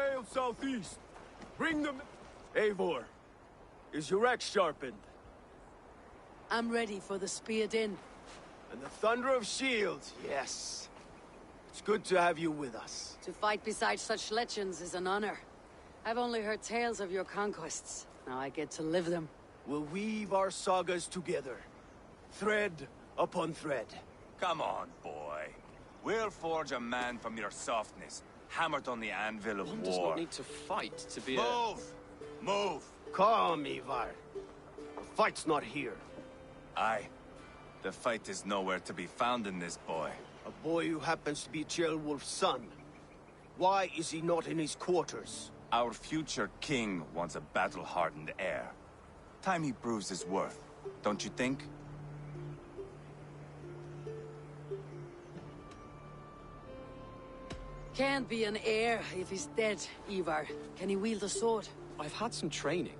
sail southeast. Bring them... Eivor, is your axe sharpened? I'm ready for the spear din. And the thunder of shields, yes. It's good to have you with us. To fight beside such legends is an honor. I've only heard tales of your conquests. Now I get to live them. We'll weave our sagas together. Thread upon thread. Come on, boy. We'll forge a man from your softness, hammered on the anvil of One war. does not need to fight to be Move! Move! Calm, Ivar. The fight's not here. Aye. The fight is nowhere to be found in this boy. A boy who happens to be Ceolwulf's son. Why is he not in his quarters? Our future king wants a battle-hardened heir. Time he proves his worth, don't you think? Can't be an heir if he's dead, Ivar. Can he wield a sword? I've had some training.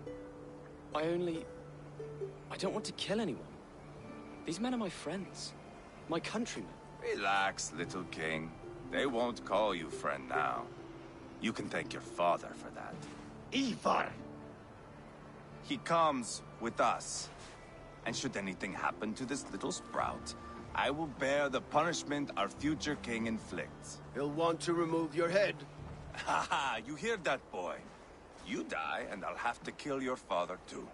I don't want to kill anyone. These men are my friends. My countrymen. Relax, little king. They won't call you friend now. You can thank your father for that. Ivar! He comes with us. And should anything happen to this little sprout, I will bear the punishment our future king inflicts. He'll want to remove your head. Haha, you hear that, boy? You die, and I'll have to kill your father, too.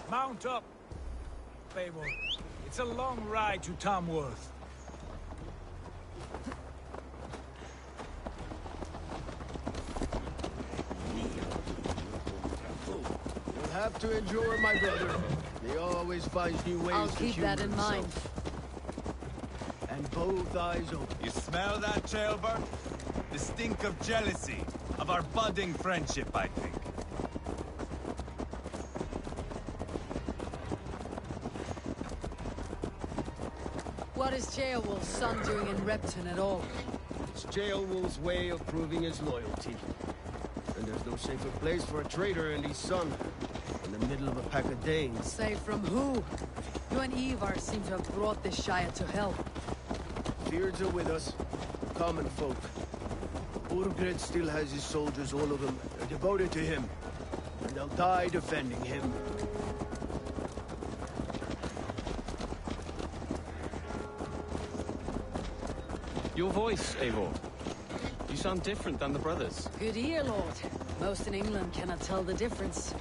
Mount up, Eivor. It's a long ride to Tamworth. You'll have to endure, my brother. He always finds new ways I'll to keep humor that in mind. himself. And both eyes open. You smell that, Ceolbert? The stink of jealousy, of our budding friendship, I think. What is Ceolwulf's son doing in Repton at all? It's Ceolwulf's way of proving his loyalty. And there's no safer place for a traitor and his son. In the middle of a pack of Danes. Safe from who? You and Ivar seem to have brought this Shire to hell. Beards are with us. Common folk. Urgred still has his soldiers, all of them. They're devoted to him. And they'll die defending him. Your voice, Eivor. You sound different than the brothers. Good ear, Lord. Most in England cannot tell the difference.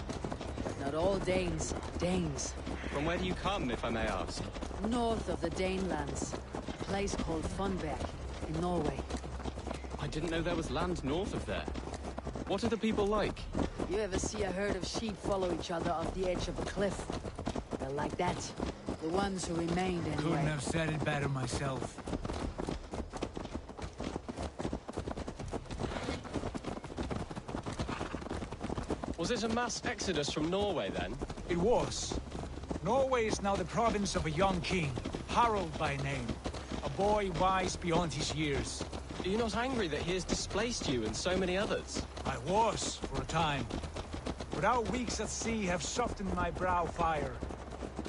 But not all Danes are Danes. From where do you come, if I may ask? North of the Danelands. A place called Funberg, in Norway. I didn't know there was land north of there. What are the people like? You ever see a herd of sheep follow each other off the edge of a cliff? They're like that. The ones who remained, anyway. Couldn't have said it better myself. Was it a mass exodus from Norway, then? It was. Norway is now the province of a young king, Harald by name. A boy wise beyond his years. Are you not angry that he has displaced you and so many others? I was, for a time. But our weeks at sea have softened my brow fire.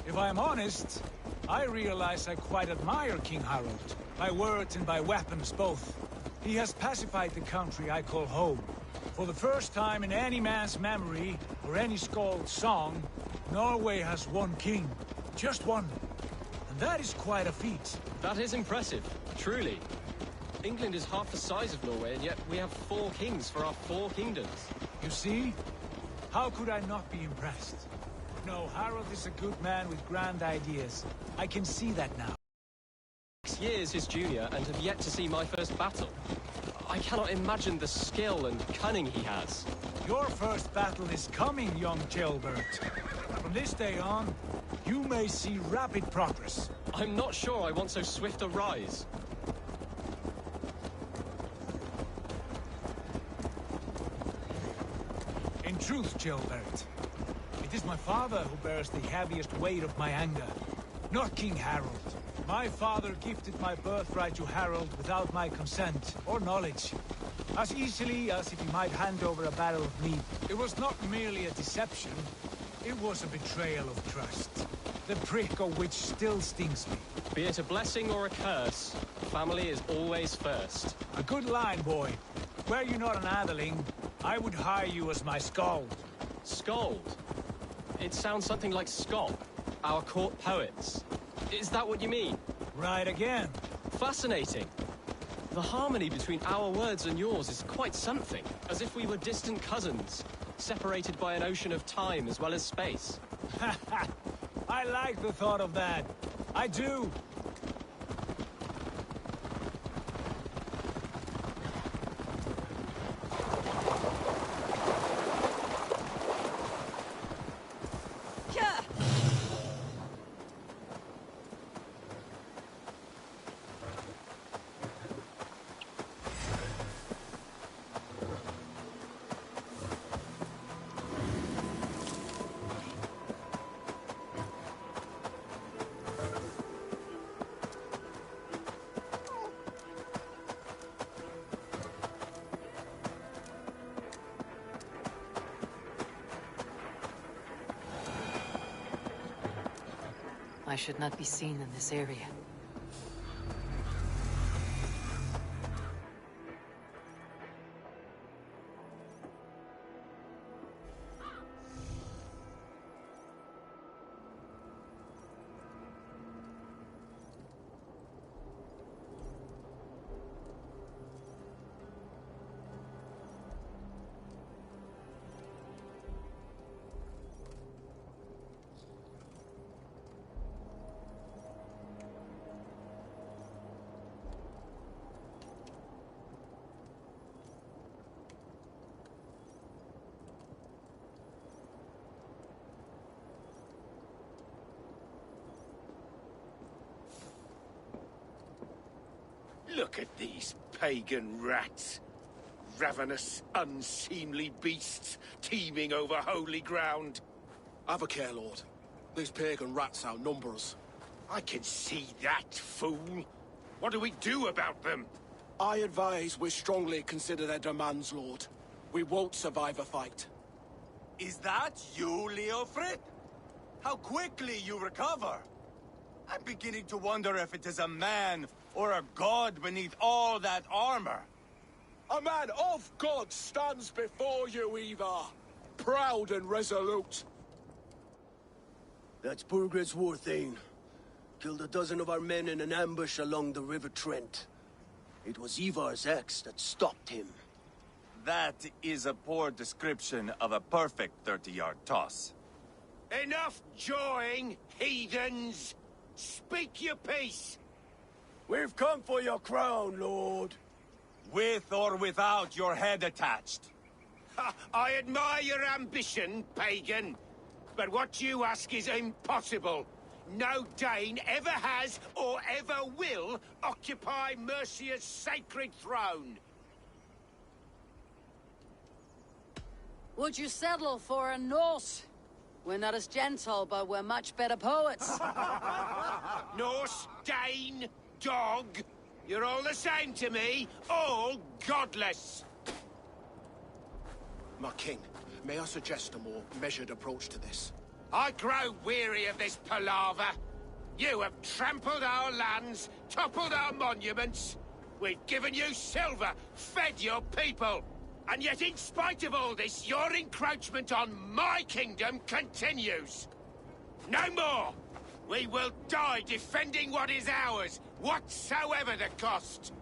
If I am honest, I realize I quite admire King Harald. By words and by weapons, both. He has pacified the country I call home. For the first time in any man's memory, or any skald's song, Norway has one king. Just one. And that is quite a feat. That is impressive, truly. England is half the size of Norway, and yet we have 4 kings for our 4 kingdoms. You see? How could I not be impressed? No, Harald is a good man with grand ideas. I can see that now. 6 years his junior, and have yet to see my first battle. I cannot imagine the skill and cunning he has. Your first battle is coming, young Ceolbert. From this day on, you may see rapid progress. I'm not sure I want so swift a rise. In truth, Ceolbert, it is my father who bears the heaviest weight of my anger, not King Harald. My father gifted my birthright to Harald without my consent or knowledge. As easily as if he might hand over a barrel of meat. It was not merely a deception, it was a betrayal of trust. the prick of which still stings me. Be it a blessing or a curse, family is always first. A good line, boy. Were you not an atheling, I would hire you as my skald. Scold? It sounds something like Scott, our court poets. Is that what you mean? Right again. Fascinating. The harmony between our words and yours is quite something. As if we were distant cousins, separated by an ocean of time as well as space. I like the thought of that. I do. I should not be seen in this area. Look at these pagan rats. Ravenous, unseemly beasts teeming over holy ground. Have a care, Lord. These pagan rats outnumber us. I can see that, fool. What do we do about them? I advise we strongly consider their demands, Lord. We won't survive a fight. Is that you, Leofrid? How quickly you recover! I'm beginning to wonder if it is a man or a god beneath all that armor. A man of God stands before you, Ivar. Proud and resolute. That's Burgred's war thane. Killed a dozen of our men in an ambush along the River Trent. It was Ivar's axe that stopped him. That is a poor description of a perfect 30-yard toss. Enough jawing, heathens! Speak your piece! We've come for your crown, Lord. With or without your head attached. Ha, I admire your ambition, pagan. But what you ask is impossible. No Dane ever has or ever will occupy Mercia's sacred throne. Would you settle for a Norse? We're not as gentle, but we're much better poets. Norse, Dane, dog. You're all the same to me. All godless. My king, may I suggest a more measured approach to this? I grow weary of this palaver. You have trampled our lands, toppled our monuments. We've given you silver, fed your people. And yet, in spite of all this, your encroachment on my kingdom continues. No more! We will die defending what is ours, whatsoever the cost.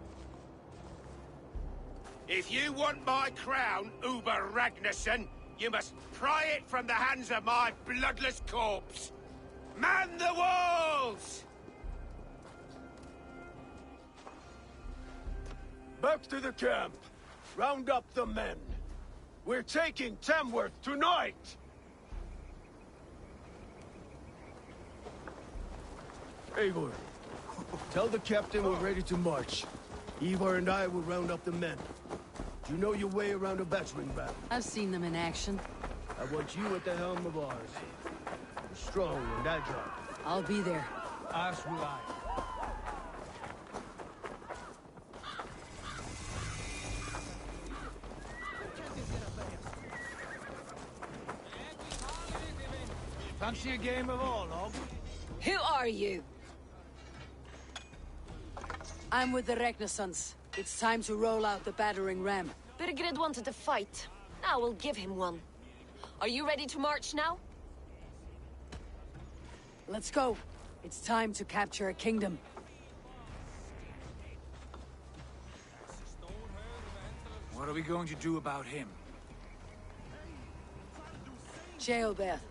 If you want my crown, Uber Ragnarsson, you must pry it from the hands of my bloodless corpse. Man the walls! Back to the camp. Round up the men. We're taking Tamworth tonight! Eivor, tell the captain we're ready to march. Ivar and I will round up the men. Do you know your way around a battering ram? I've seen them in action. I want you at the helm of ours. You're strong and agile. I'll be there. As will I. Fancy a game of all, Ob? Who are you? I'm with the Renaissance. It's time to roll out the battering ram. Birgrid wanted to fight. Now we'll give him one. Are you ready to march now? Let's go. It's time to capture a kingdom. What are we going to do about him? Jail, Beth.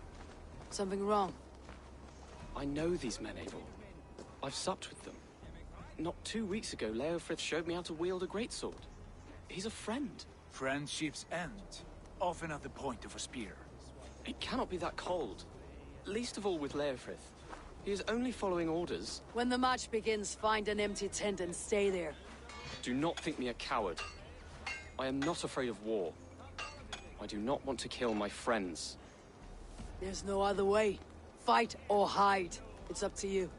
Something wrong. I know these men, Abel. I've supped with them. Not 2 weeks ago, Leofrith showed me how to wield a greatsword. He's a friend. Friendships end, often at the point of a spear. It cannot be that cold. Least of all with Leofrith. He is only following orders. When the march begins, find an empty tent and stay there. Do not think me a coward. I am not afraid of war. I do not want to kill my friends. There's no other way. Fight or hide. It's up to you.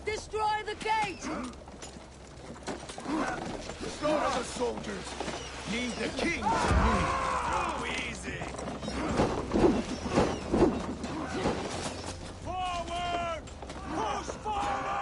Destroy the gate! Restore the soldiers! Lead the king to me! Too easy! Forward! Push forward!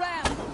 them!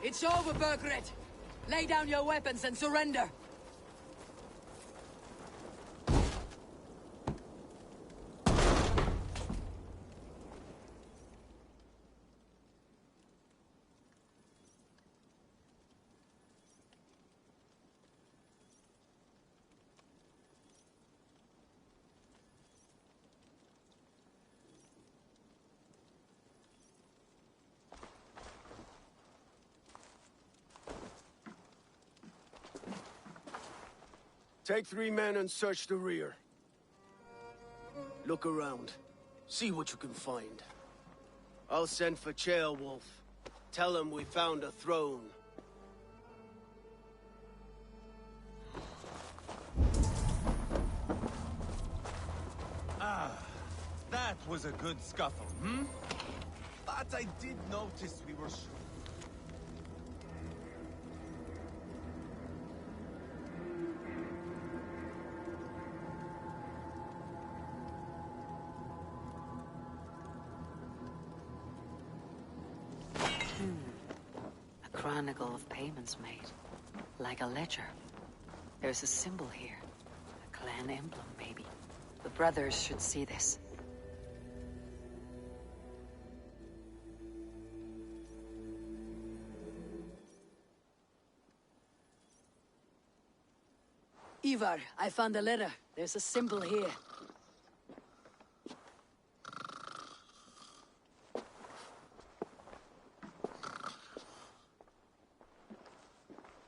It's over, Bergret! Lay down your weapons and surrender! Take 3 men and search the rear. Look around. See what you can find. I'll send for Ceolwulf. Tell him we found a throne. Ah, that was a good scuffle, hmm? But I did notice we were... A chronicle of payments made. Like a ledger. There's a symbol here. A clan emblem, maybe. The brothers should see this. Ivar, I found a letter. There's a symbol here.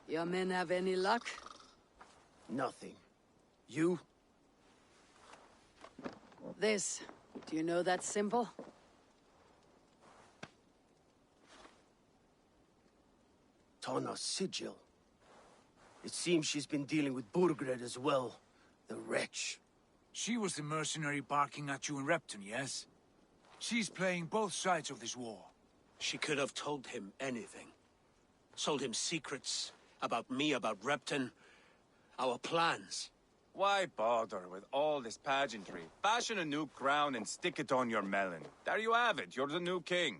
Your men have any luck? Nothing. You? This. Do you know that symbol? Tana's sigil. It seems she's been dealing with Burgred as well. The wretch. She was the mercenary barking at you in Repton, yes? She's playing both sides of this war. She could have told him anything. Sold him secrets about me, about Repton, our plans. Why bother with all this pageantry? Fashion a new crown and stick it on your melon. There you have it, you're the new king.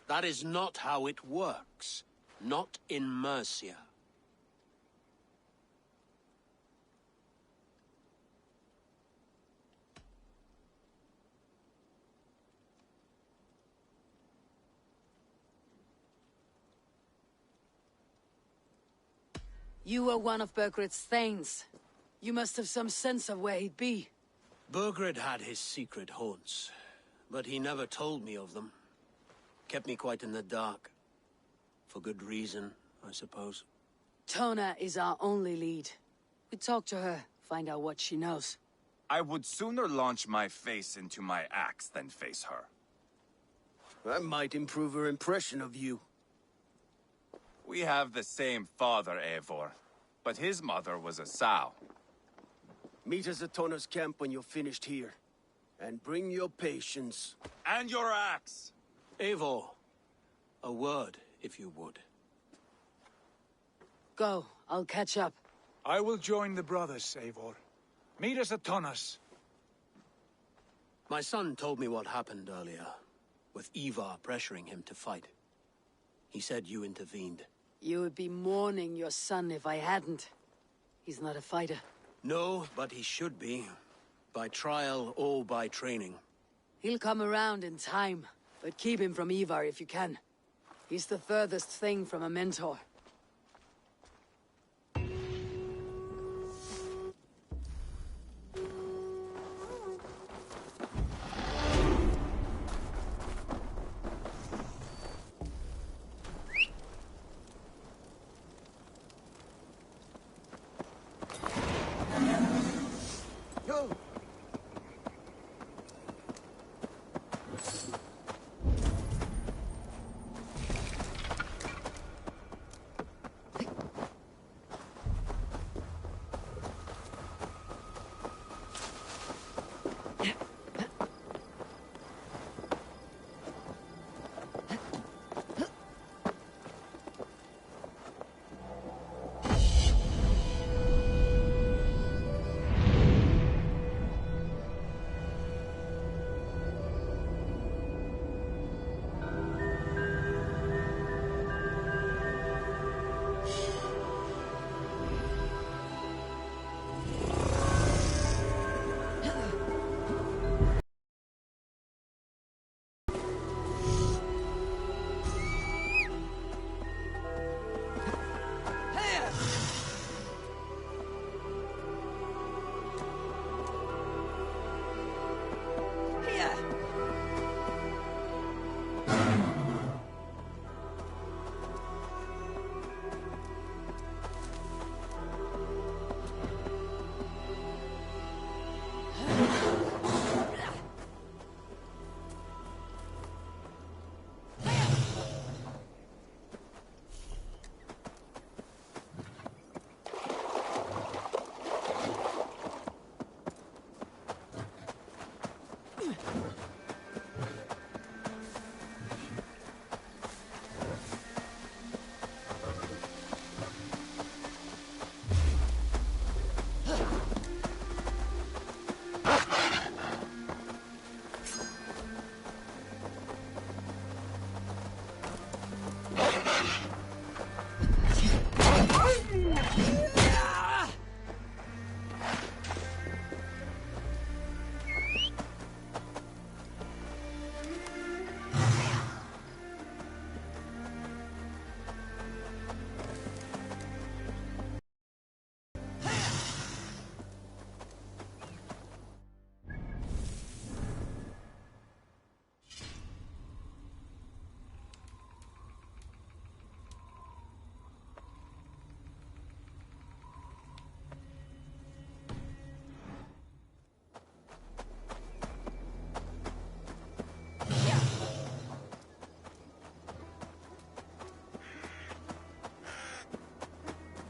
That is not how it works. Not in Mercia. You were one of Burgred's thanes. You must have some sense of where he'd be. Burgred had his secret haunts, but he never told me of them. Kept me quite in the dark. For good reason, I suppose. Tona is our only lead. We talk to her, find out what she knows. I would sooner launch my face into my axe than face her. That might improve her impression of you. We have the same father, Eivor, but his mother was a sow. Meet us at Tona's camp when you're finished here. And bring your patience. And your axe! Eivor, a word, if you would. Go, I'll catch up. I will join the brothers, Eivor. Meet us at Tonas. My son told me what happened earlier, with Ivar pressuring him to fight. He said you intervened. You would be mourning your son if I hadn't. He's not a fighter. No, but he should be. By trial or by training. He'll come around in time, but keep him from Ivar if you can. He's the furthest thing from a mentor.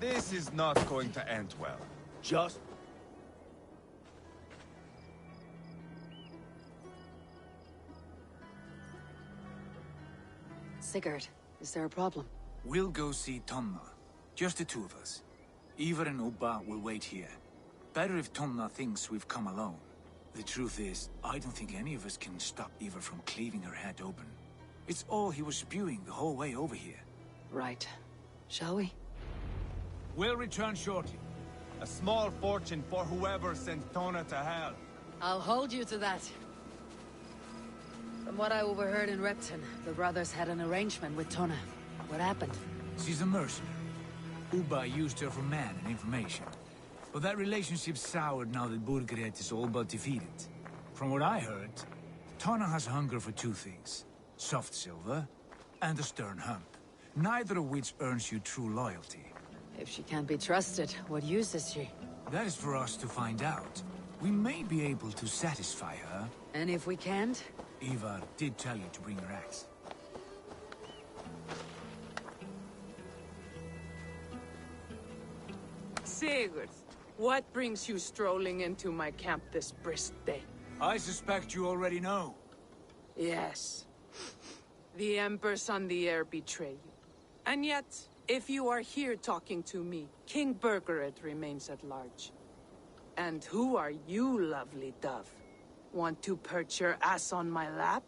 This is not going to end well. Just... Sigurd, is there a problem? We'll go see Tonna. Just the two of us. Ivar and Ubba will wait here. Better if Tonna thinks we've come alone. The truth is, I don't think any of us can stop Ivar from cleaving her head open. It's all he was spewing the whole way over here. Right. Shall we? We'll return shortly. A small fortune for whoever sent Tona to hell. I'll hold you to that. From what I overheard in Repton, the brothers had an arrangement with Tonna. What happened? She's a mercenary. Ubba used her for man and information. But that relationship soured now that Burgred is all but defeated. From what I heard, Tonna has hunger for two things. Soft silver and a stern hump. Neither of which earns you true loyalty. If she can't be trusted, what use is she? That is for us to find out. We may be able to satisfy her. And if we can't? Ivar did tell you to bring your axe. Sigurd, what brings you strolling into my camp this brisk day? I suspect you already know. Yes. The Emperor's on the air betray you. And yet, if you are here talking to me, King Burgred remains at large. And who are you, lovely dove? Want to perch your ass on my lap?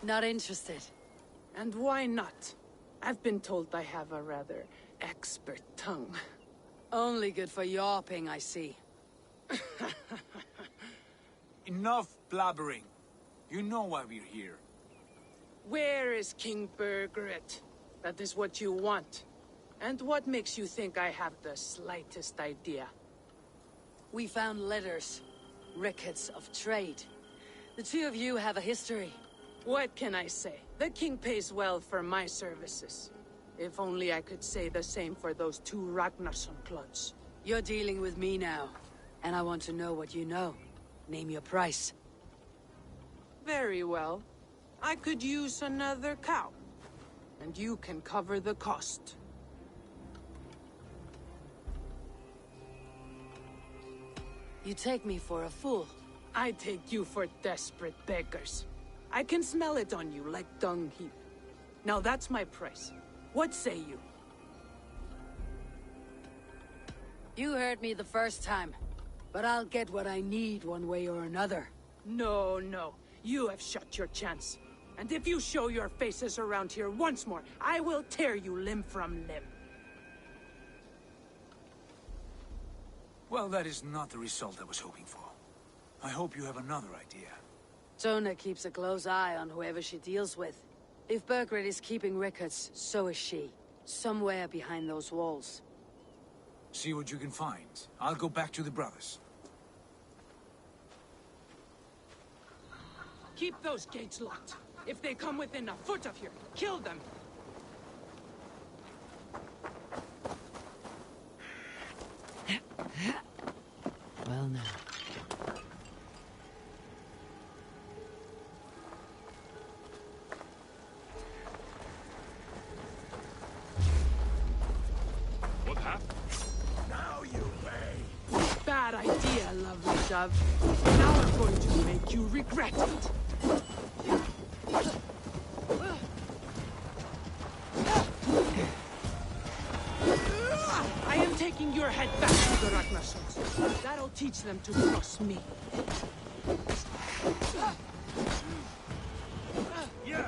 Not interested. And why not? I've been told I have a rather expert tongue. Only good for yawping, I see. Enough blabbering. You know why we're here. Where is King Burgred? That is what you want. And what makes you think I have the slightest idea? We found letters. Records of trade. The two of you have a history. What can I say? The king pays well for my services. If only I could say the same for those two Ragnarsson clods. You're dealing with me now. And I want to know what you know. Name your price. Very well. I could use another cow. And you can cover the cost. You take me for a fool. I take you for desperate beggars. I can smell it on you like dung heap. Now that's my price. What say you? You heard me the first time. But I'll get what I need one way or another. No, no. You have shot your chance. And if you show your faces around here once more, I will tear you limb from limb. Well, that is not the result I was hoping for. I hope you have another idea. Tona keeps a close eye on whoever she deals with. If Burgred is keeping records, so is she. Somewhere behind those walls. See what you can find. I'll go back to the brothers. Keep those gates locked. If they come within a foot of here, kill them. Well now. What happened? Now you pay. Bad idea, lovely dove. Now I'm going to make you regret it. I am taking your head back to the Ragnarssons. That'll teach them to trust me. Yeah.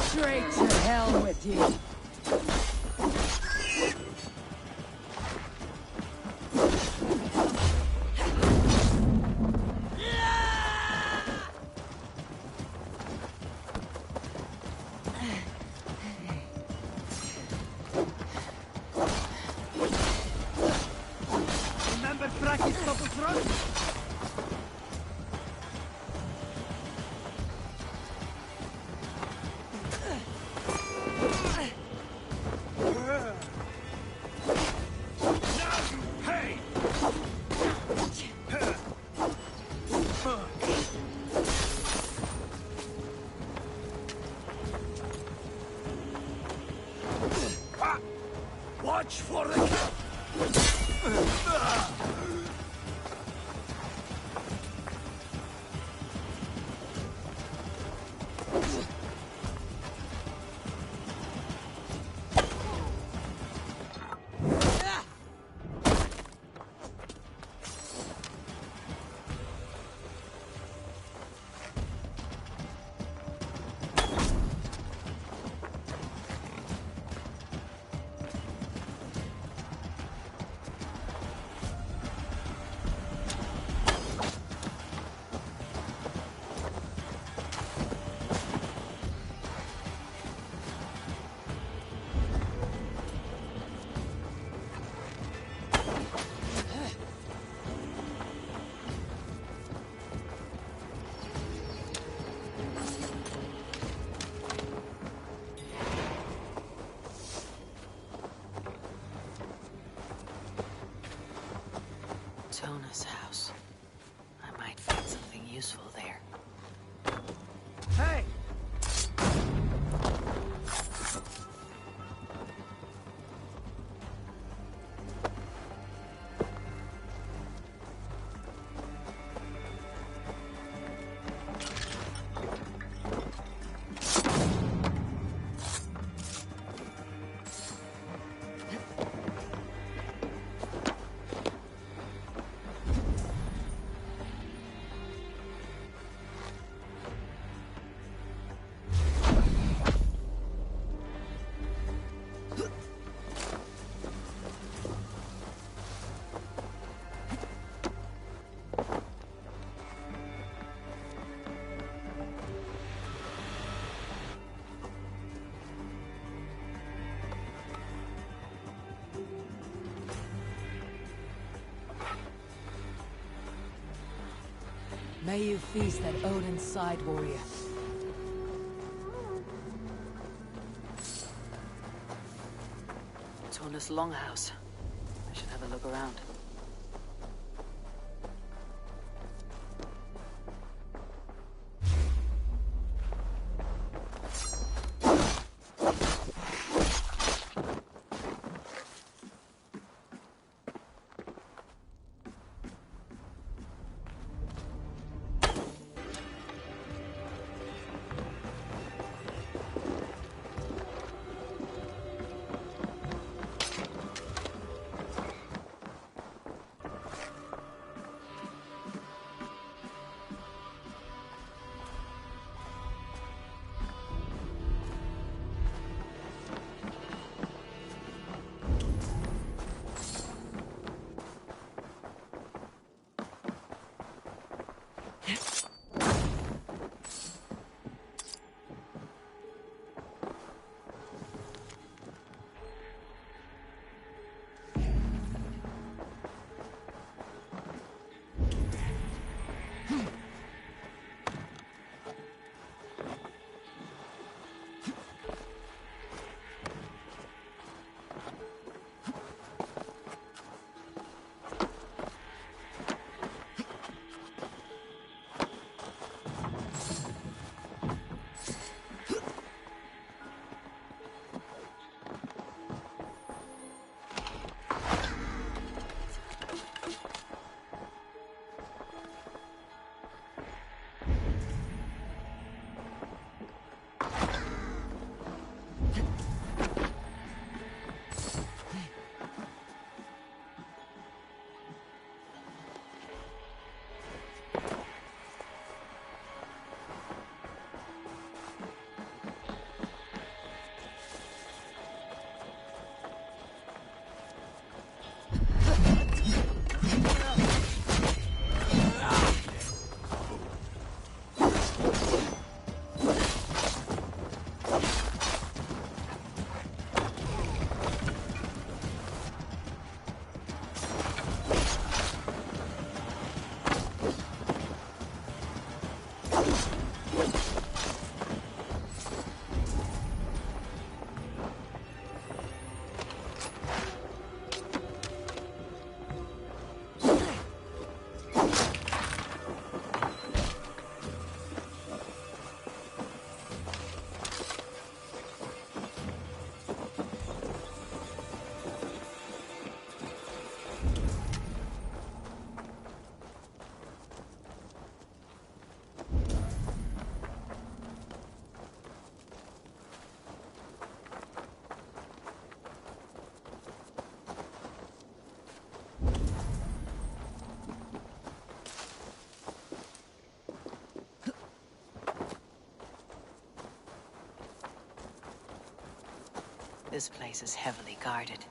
Straight to hell with you. much for the... Tona's house. I might find something useful there. Hey! May you feast at Odin's side, warrior. Tona's longhouse. I should have a look around. This place is heavily guarded.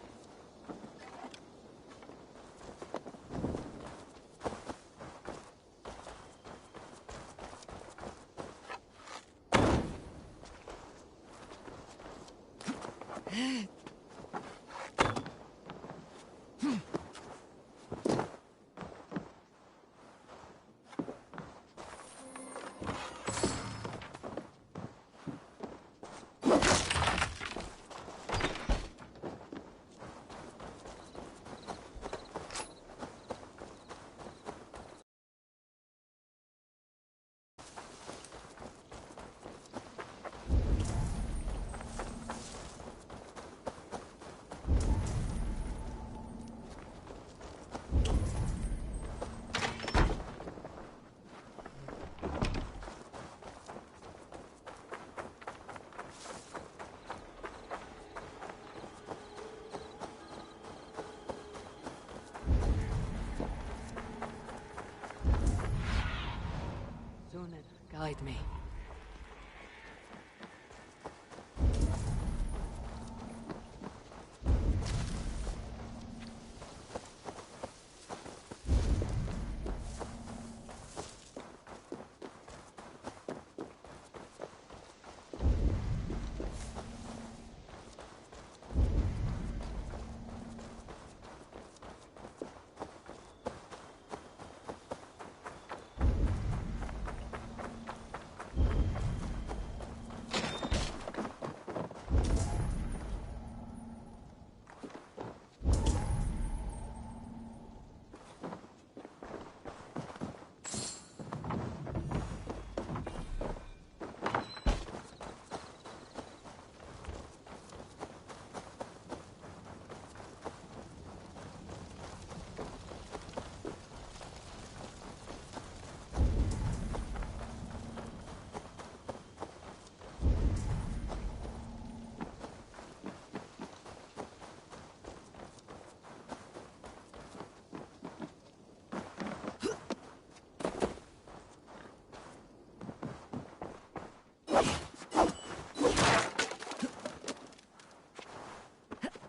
Guide me.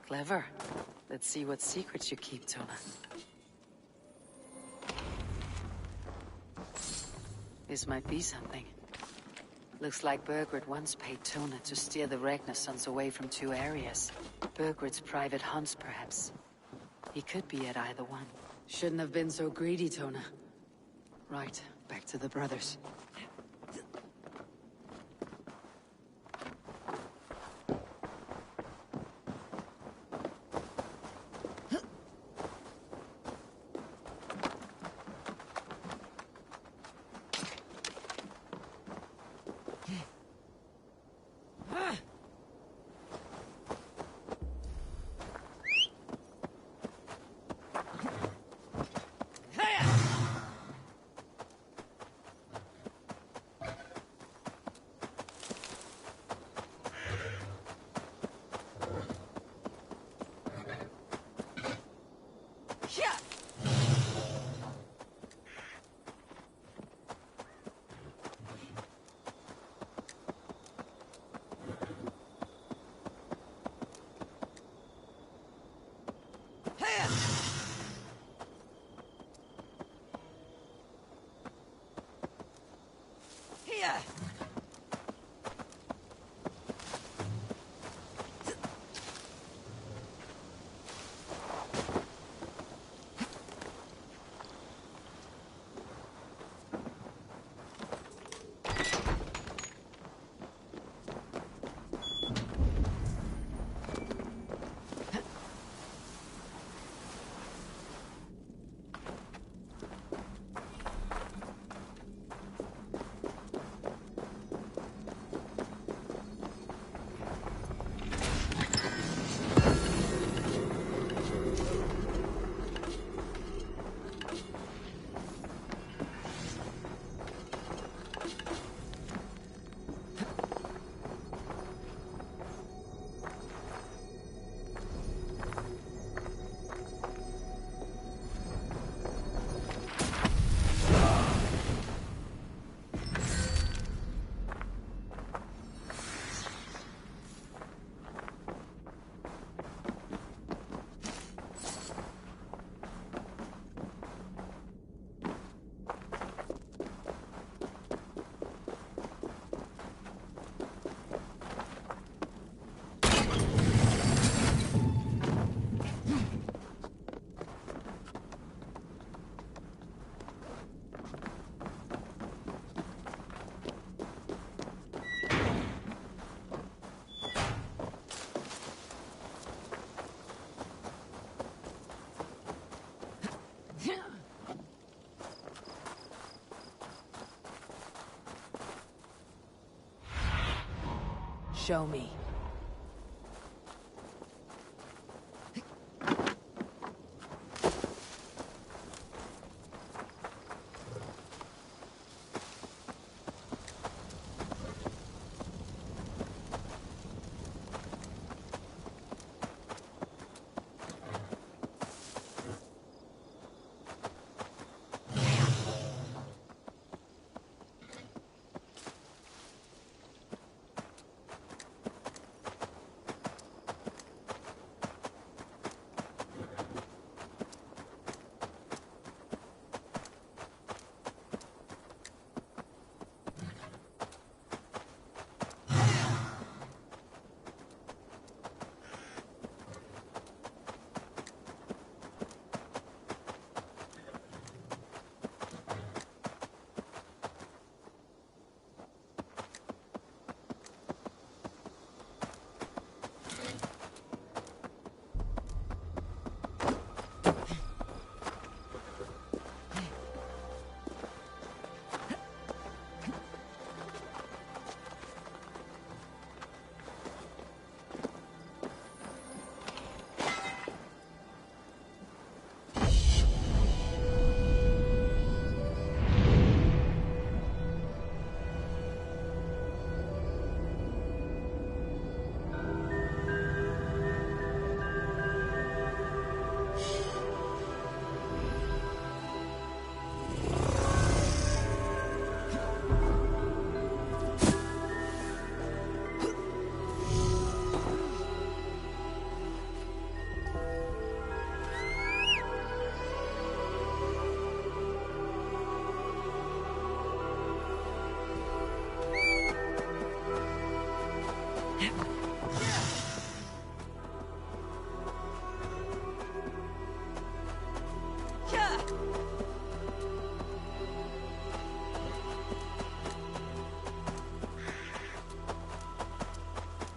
Clever. Let's see what secrets you keep, Tona. This might be something. Looks like Burgred once paid Tona to steer the Regnasons away from 2 areas. Burgred's private hunts, perhaps. He could be at either one. Shouldn't have been so greedy, Tona. Right, back to the brothers. show me.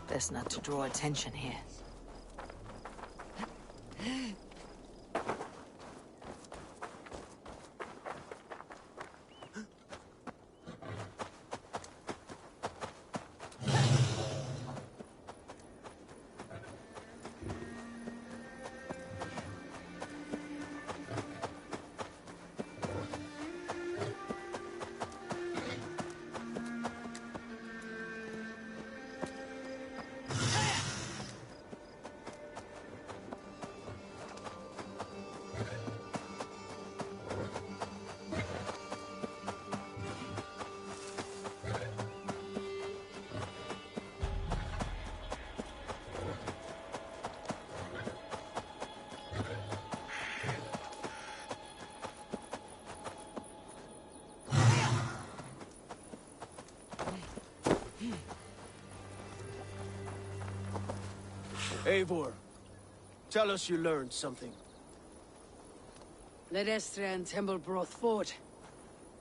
Best not to draw attention here. Eivor, tell us you learned something. Ledestra and Templebroth fought.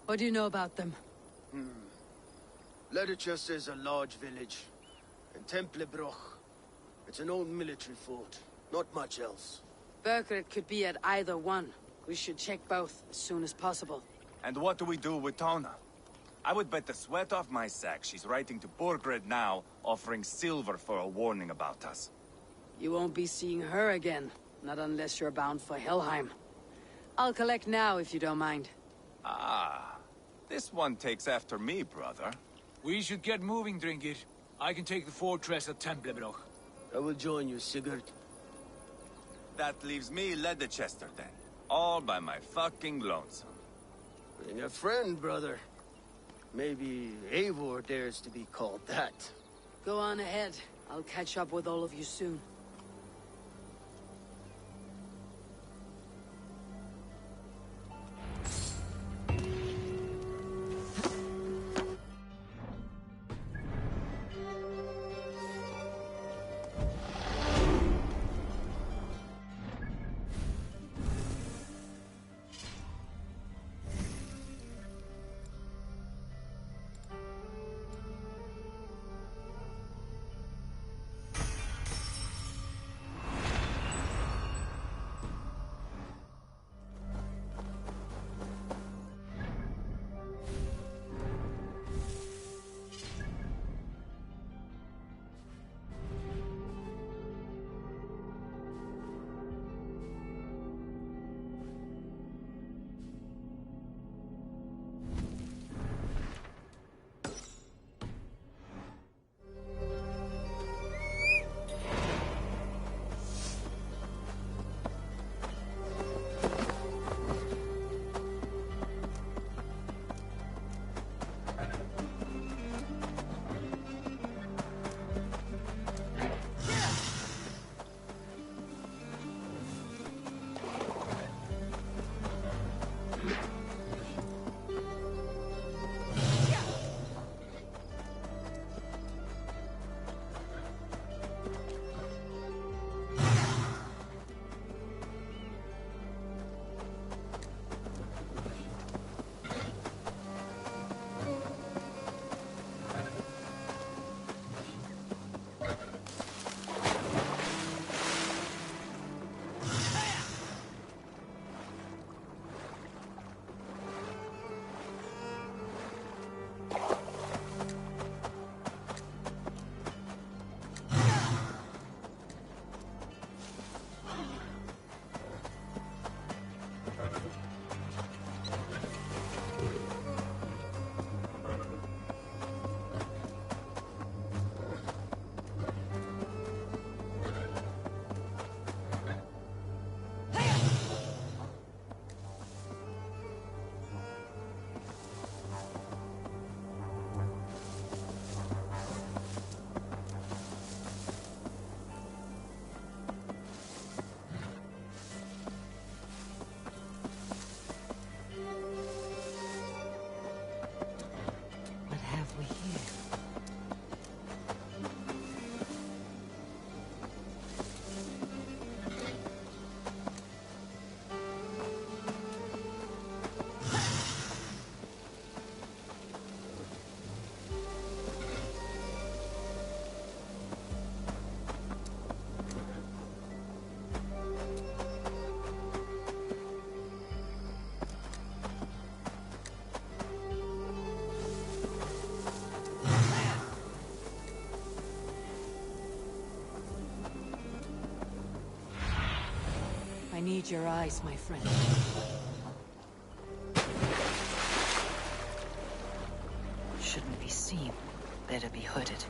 What do you know about them? Ledychester is a large village, and Templebroch, it's an old military fort. Not much else. Burkert could be at either one. We should check both as soon as possible. And what do we do with Tona? I would bet the sweat off my sack she's writing to Borgred now, offering silver for a warning about us. You won't be seeing her again. Not unless you're bound for Helheim. I'll collect now, if you don't mind. Ah, this one takes after me, brother. We should get moving, Dringir. I can take the fortress at Templebroch. I will join you, Sigurd. That leaves me Ledychester then. All by my fucking lonesome. Bring a friend, brother. Maybe Eivor dares to be called that. Go on ahead. I'll catch up with all of you soon. need your eyes, my friend. Shouldn't be seen. Better be hooded.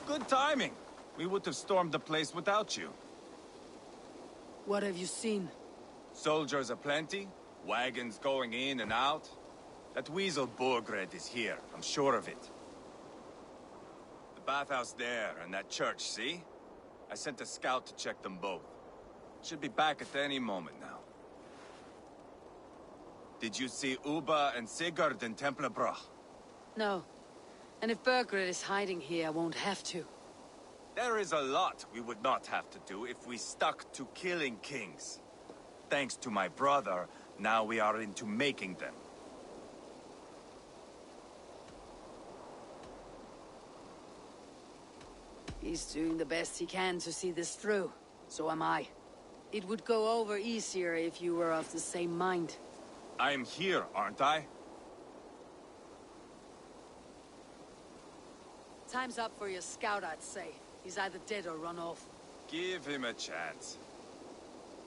Good timing. We would have stormed the place without you. What have you seen? Soldiers aplenty, wagons going in and out. That weasel Borgred is here, I'm sure of it. The bathhouse there and that church, see? I sent a scout to check them both. Should be back at any moment now. Did you see Uba and Sigurd in Templebroch? No. And if Birgit is hiding here, I won't have to. There is a lot we would not have to do if we stuck to killing kings. Thanks to my brother, now we are into making them. He's doing the best he can to see this through. So am I. It would go over easier if you were of the same mind. I am here, aren't I? Time's up for your scout, I'd say. He's either dead or run off. Give him a chance.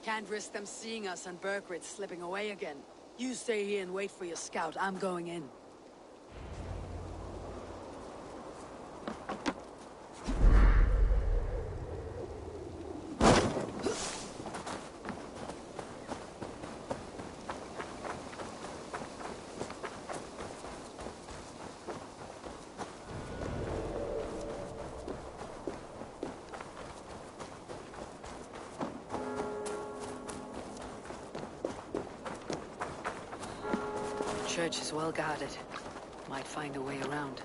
Can't risk them seeing us and Birgit slipping away again. You stay here and wait for your scout. I'm going in. The church is well guarded. Might find a way around.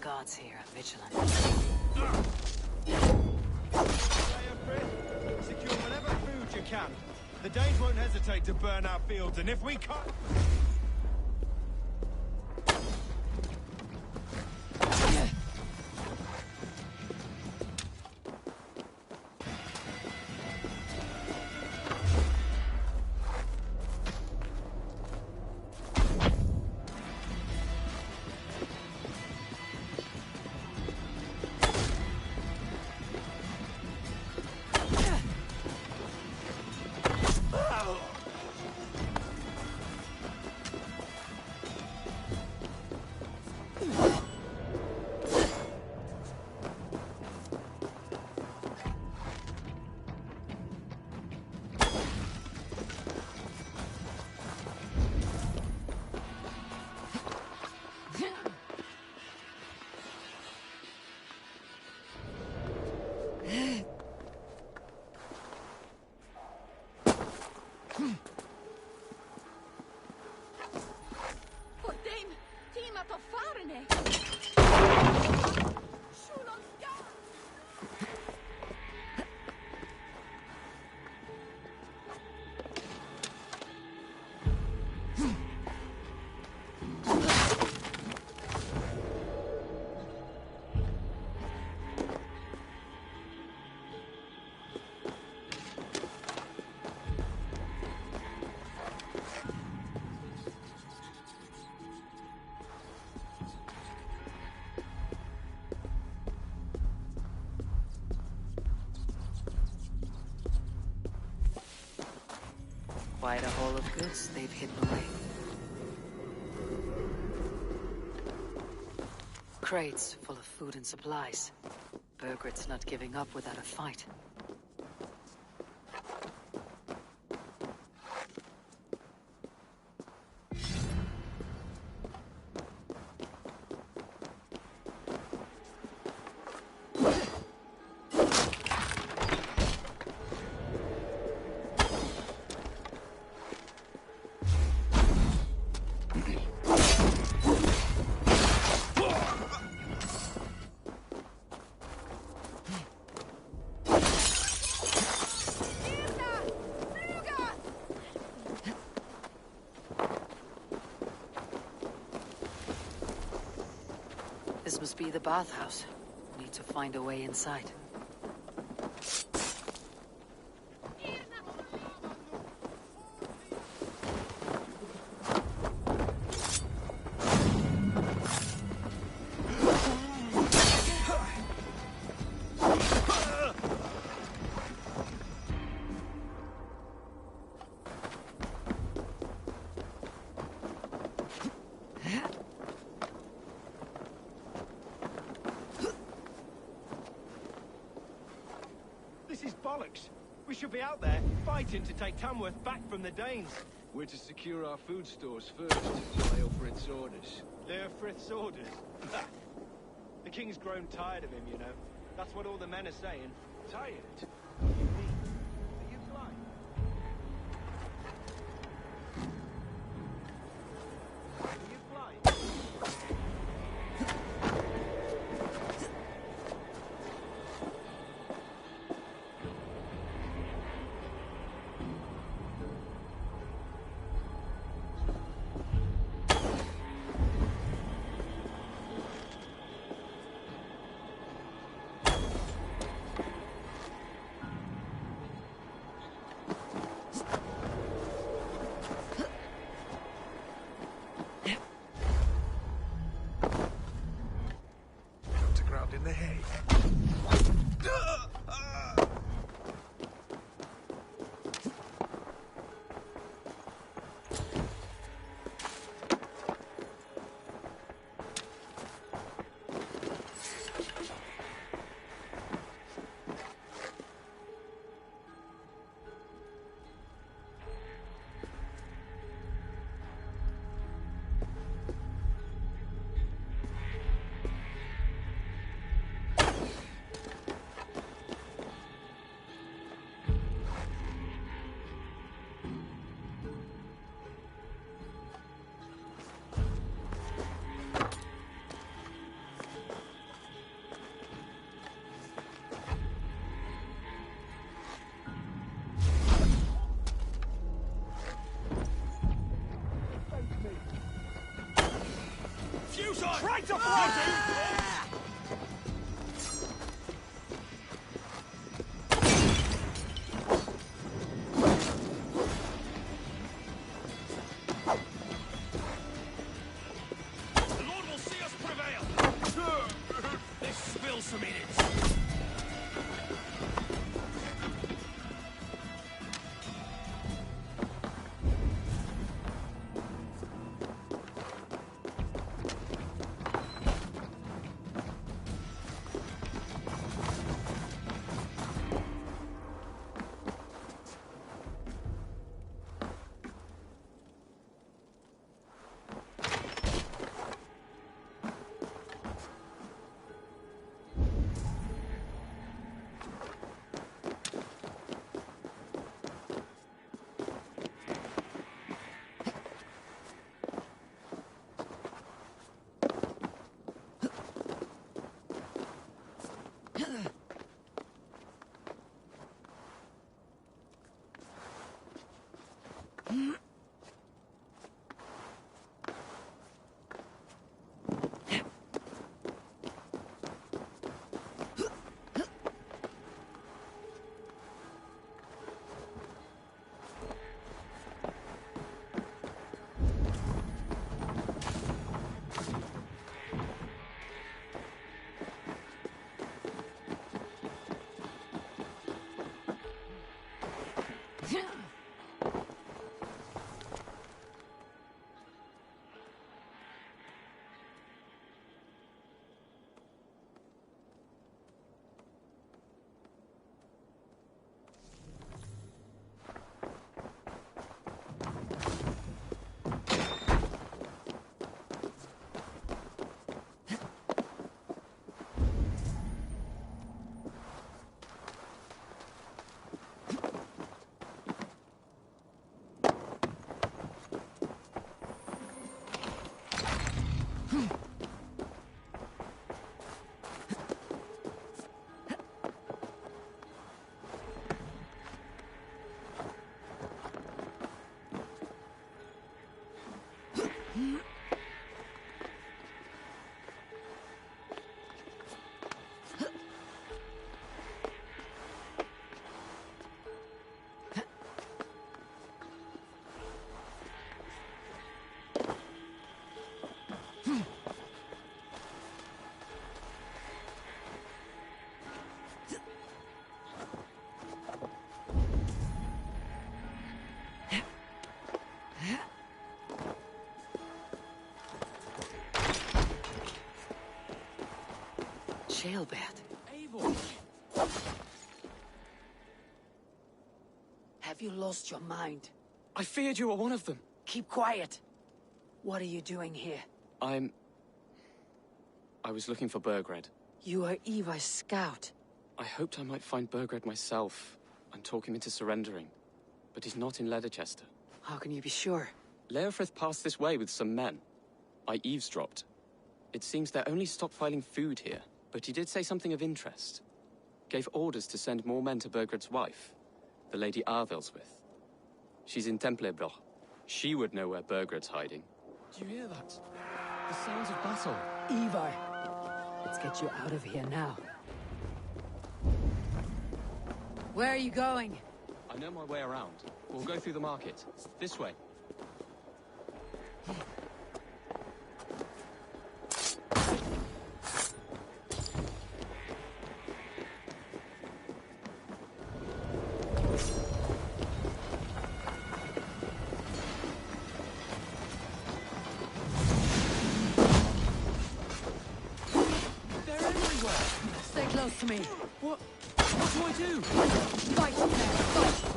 Guards here are vigilant. Secure whatever food you can. The Danes won't hesitate to burn our fields, and if we can't... quite a haul of goods they've hidden away. Crates full of food and supplies. Birgit's not giving up without a fight. This must be the bathhouse. Need to find a way inside. This is bollocks. We should be out there, fighting to take Tamworth back from the Danes. We're to secure our food stores first, to Leofrith's orders. Leofrith's orders? The king's grown tired of him, you know. That's what all the men are saying. Tired? What do you mean? Are you blind? Are you blind? In the hay. Try to fly! Ceolbert. Eivor! Have you lost your mind? I feared you were one of them. Keep quiet. What are you doing here? I was looking for Burgred. You are Ivar's scout. I hoped I might find Burgred myself and talk him into surrendering. But he's not in Leatherchester. How can you be sure? Leofrith passed this way with some men. I eavesdropped. It seems they're only stockpiling food here, but he did say something of interest. Gave orders to send more men to Burgred's wife, the Lady Arvilswith. She's in Templebroch. She would know where Burgred's hiding. Do you hear that? The sounds of battle. Ivar, let's get you out of here now. Where are you going? I know my way around. We'll go through the market. This way. They're everywhere! Stay close to me. What do I do? Fight, man, fight!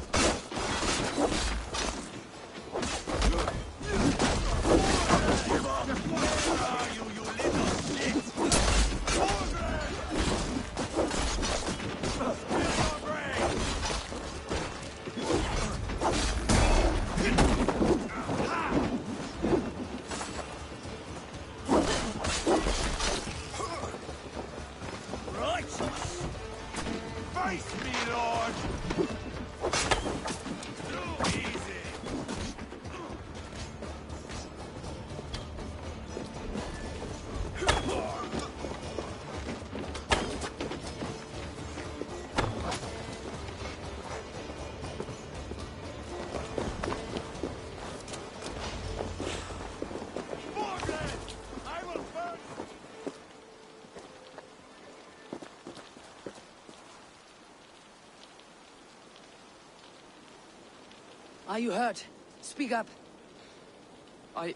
Face me, Lord! Too easy! I will burn! Are you hurt? Speak up. I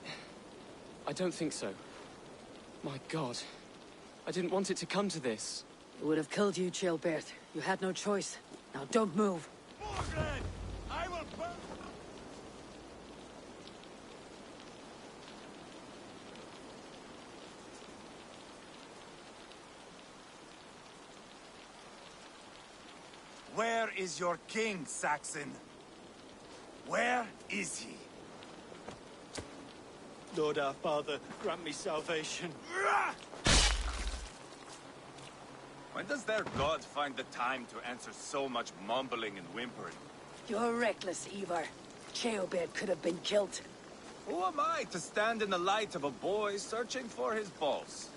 don't think so. My God. I didn't want it to come to this. It would have killed you, Ceolbert. You had no choice. Now don't move. Morgan! I will burn! Where is your king, Saxon? Where is he? Lord our Father, grant me salvation. When does their god find the time to answer so much mumbling and whimpering? You're reckless, Ivar. Ceolbert could have been killed. Who am I to stand in the light of a boy searching for his balls?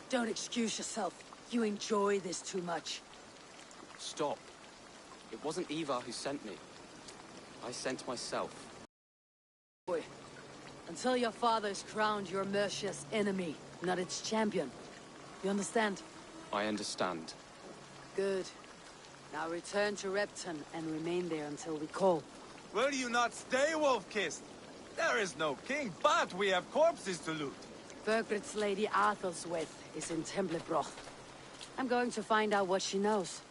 Don't excuse yourself. You enjoy this too much. Stop. It wasn't Ivar who sent me. I sent myself. Boy, until your father is crowned your Mercia's enemy, not its champion. You understand? I understand. Good. Now return to Repton and remain there until we call. Will you not stay, Wolf-Kissed? There is no king, but we have corpses to loot. Burgred's Lady Arthelswith is in Templebroch. I'm going to find out what she knows.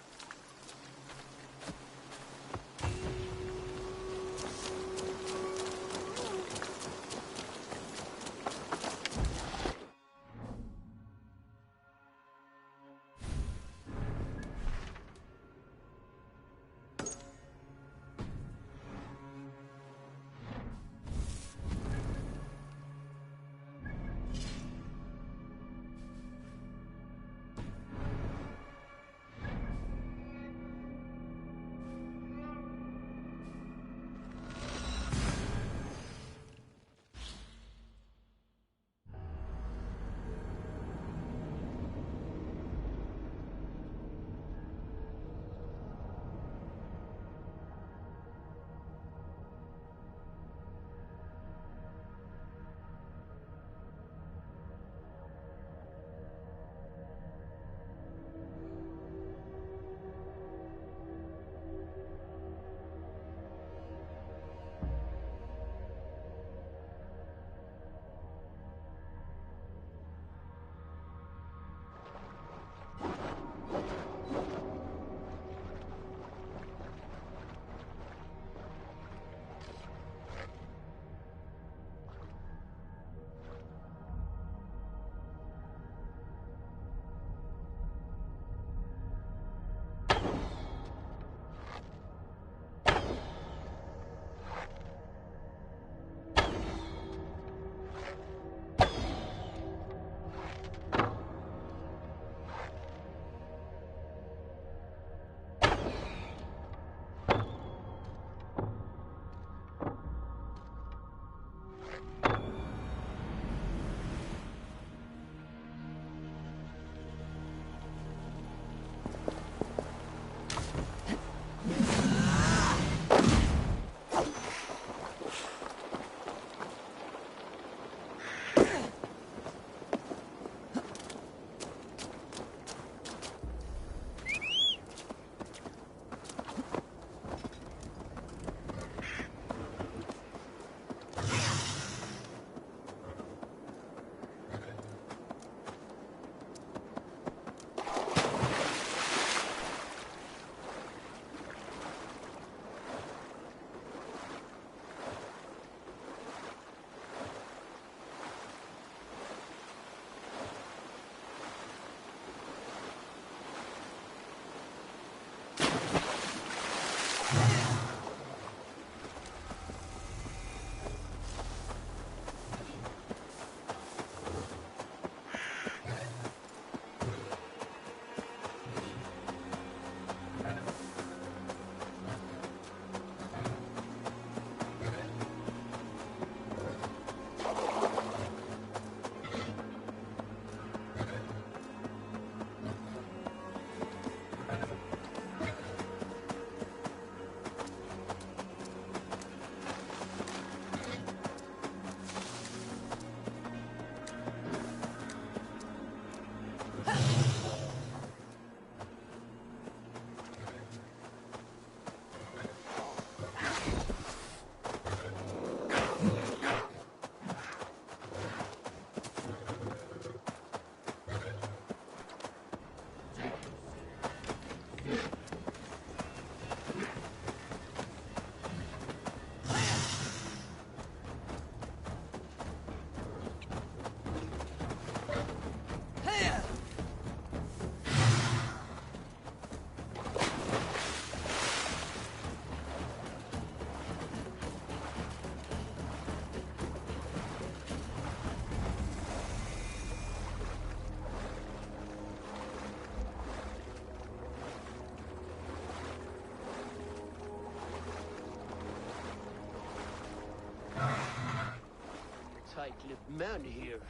tight-lipped man here.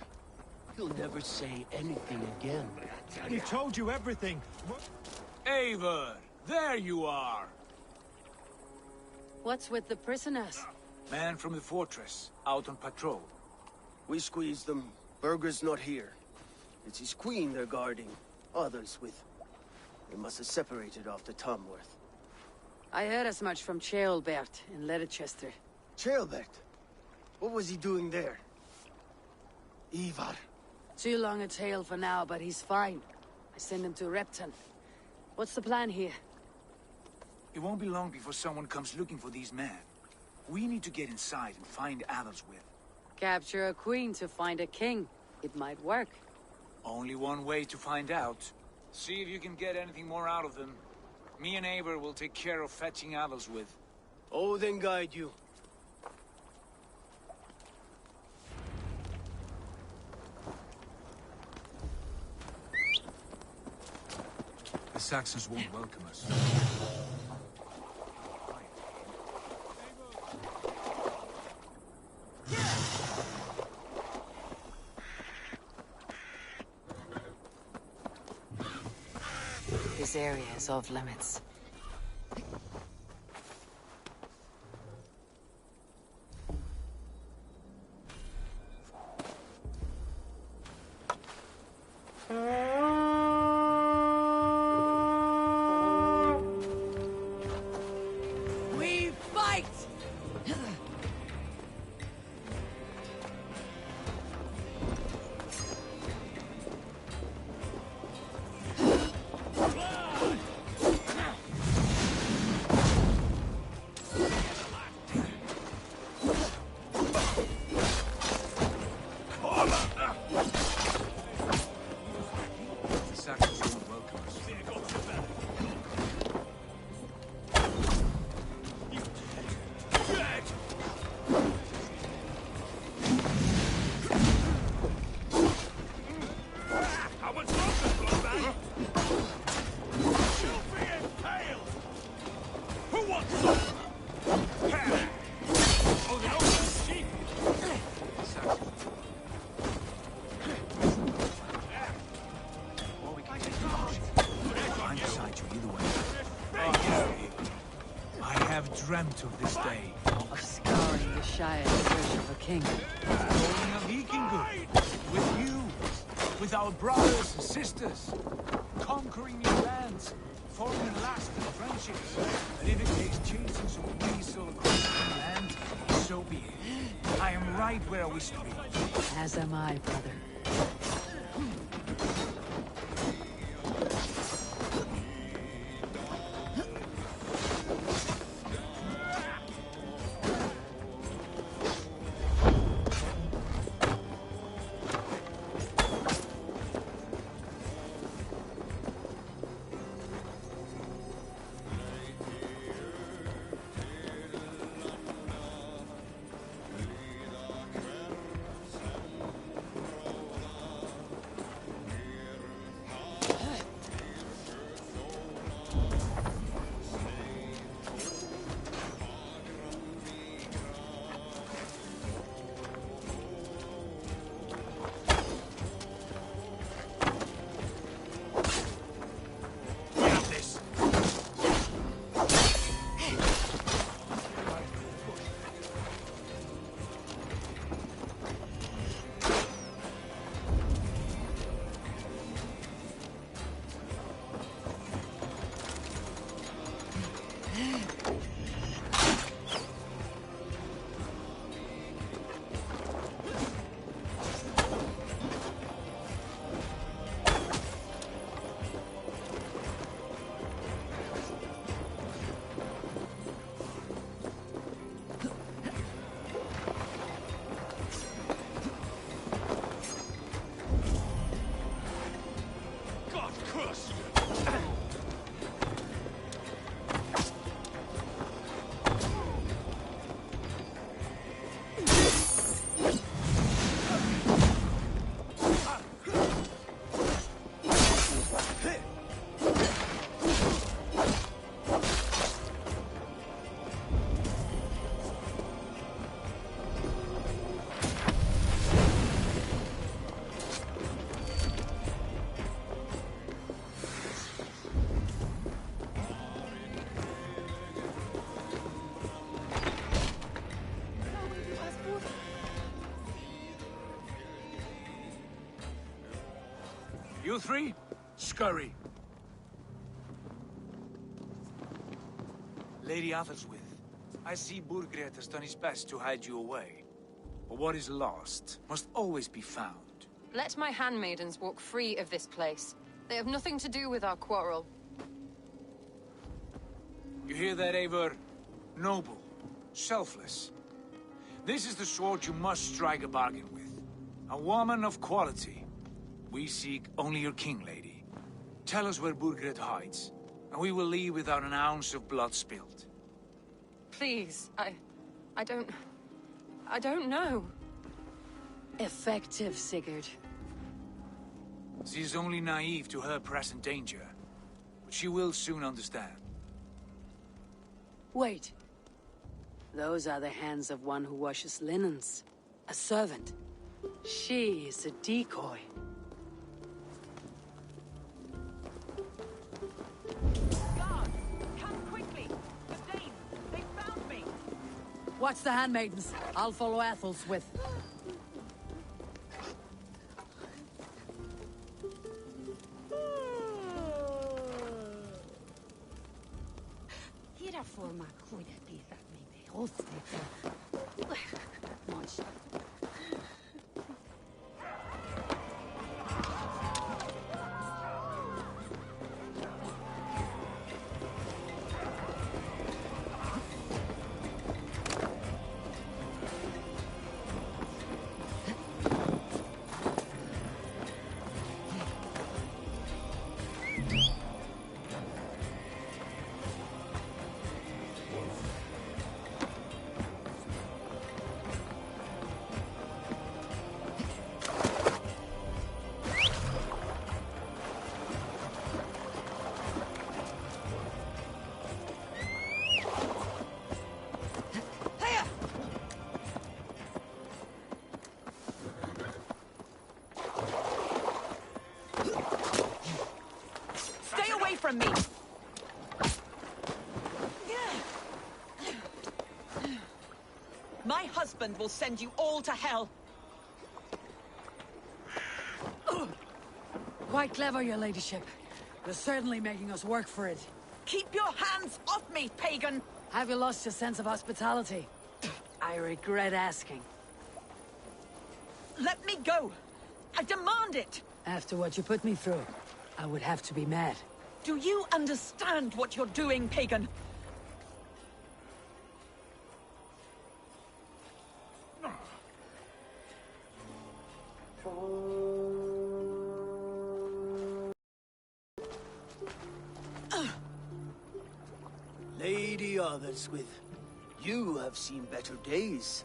He'll never say anything again. We told you everything. Eivor, there you are. What's with the prisoners? Man from the fortress, out on patrol. We squeezed them. Berger's not here. It's his queen they're guarding. Others with... They must have separated after Tamworth. I heard as much from Ceolbert in Leicester. Ceolbert? What was he doing there? Ivar. Too long a tale for now, but he's fine. I send him to Repton. What's the plan here? It won't be long before someone comes looking for these men. We need to get inside and find Adelswith. Capture a queen to find a king. It might work. Only one way to find out. See if you can get anything more out of them. Me and Eivor will take care of fetching Adelswith. Odin guide you. The Saxons won't welcome us. This area is off limits. We fight! The Saxons won't welcome us. How much longer, Bloodbag? You'll be impaled! Who wants some? Oh, the old sheep! I'm beside you either way. I have dreamt of this day. Of scouring the Shire in search of a king. Holding a Vikingur. With you. With our brothers and sisters. Conquering new lands. Forming lasting friendships. And if it takes chasing some weasel across the land, so be it. I am right where I wish to be. As am I, brother. You three, scurry. Lady Athelstwith, I see Burgred has done his best to hide you away. But what is lost must always be found. Let my handmaidens walk free of this place. They have nothing to do with our quarrel. You hear that, Eivor? Noble, selfless. This is the sword you must strike a bargain with. A woman of quality. We seek only your king, lady. Tell us where Burgred hides, and we will leave without an ounce of blood spilled. Please, I don't know. Effective, Sigurd. She is only naive to her present danger, but she will soon understand. Wait. Those are the hands of one who washes linens. A servant. She is a decoy. Guard! Come quickly! The Danes! They found me! Watch the handmaidens. I'll follow Athelstwith. Tira forma cuida pizza mi hoste. Monster. From me! My husband will send you all to hell! Quite clever, your ladyship. You're certainly making us work for it. Keep your hands off me, pagan! Have you lost your sense of hospitality? I regret asking. Let me go! I demand it! After what you put me through, I would have to be mad. Do you understand what you're doing, pagan? Lady Athelstwith, you have seen better days.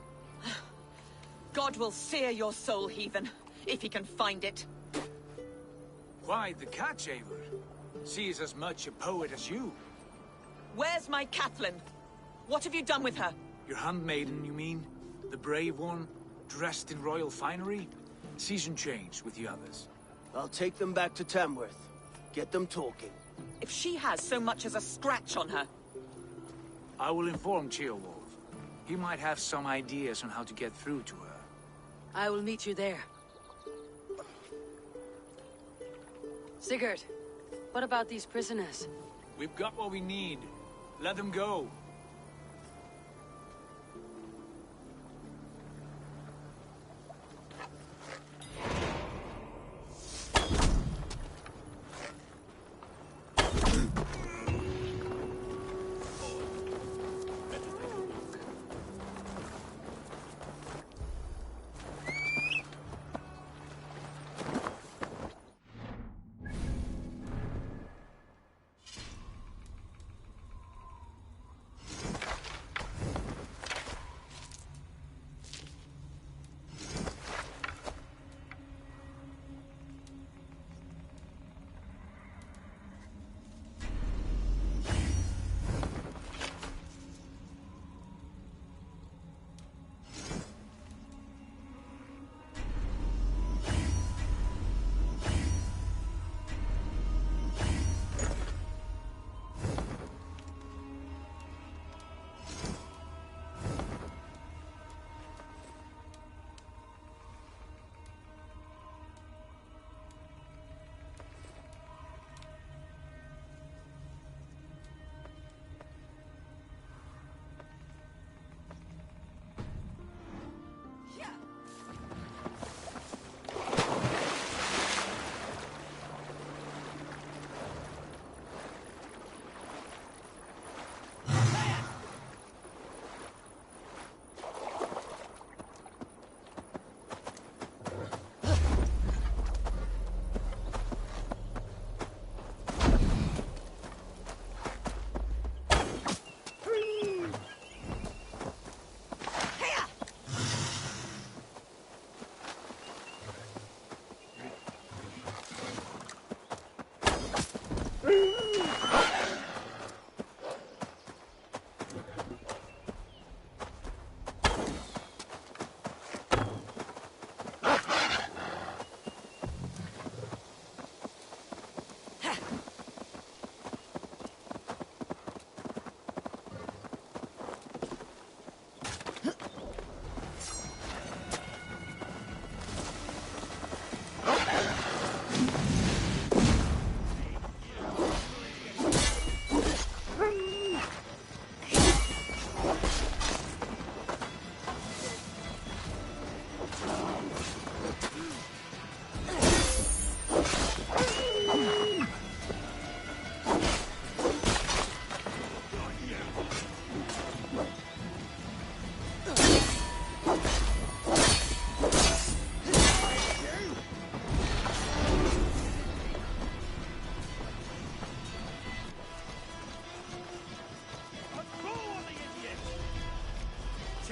God will sear your soul, heathen, if he can find it. Quite the catch, Eivor. She is as much a poet as you. Where's my Catelyn? What have you done with her? Your handmaiden, you mean? The brave one, dressed in royal finery? Season change with the others. I'll take them back to Tamworth. Get them talking. If she has so much as a scratch on her... I will inform Ceolwulf. He might have some ideas on how to get through to her. I will meet you there. Sigurd, what about these prisoners? We've got what we need. Let them go.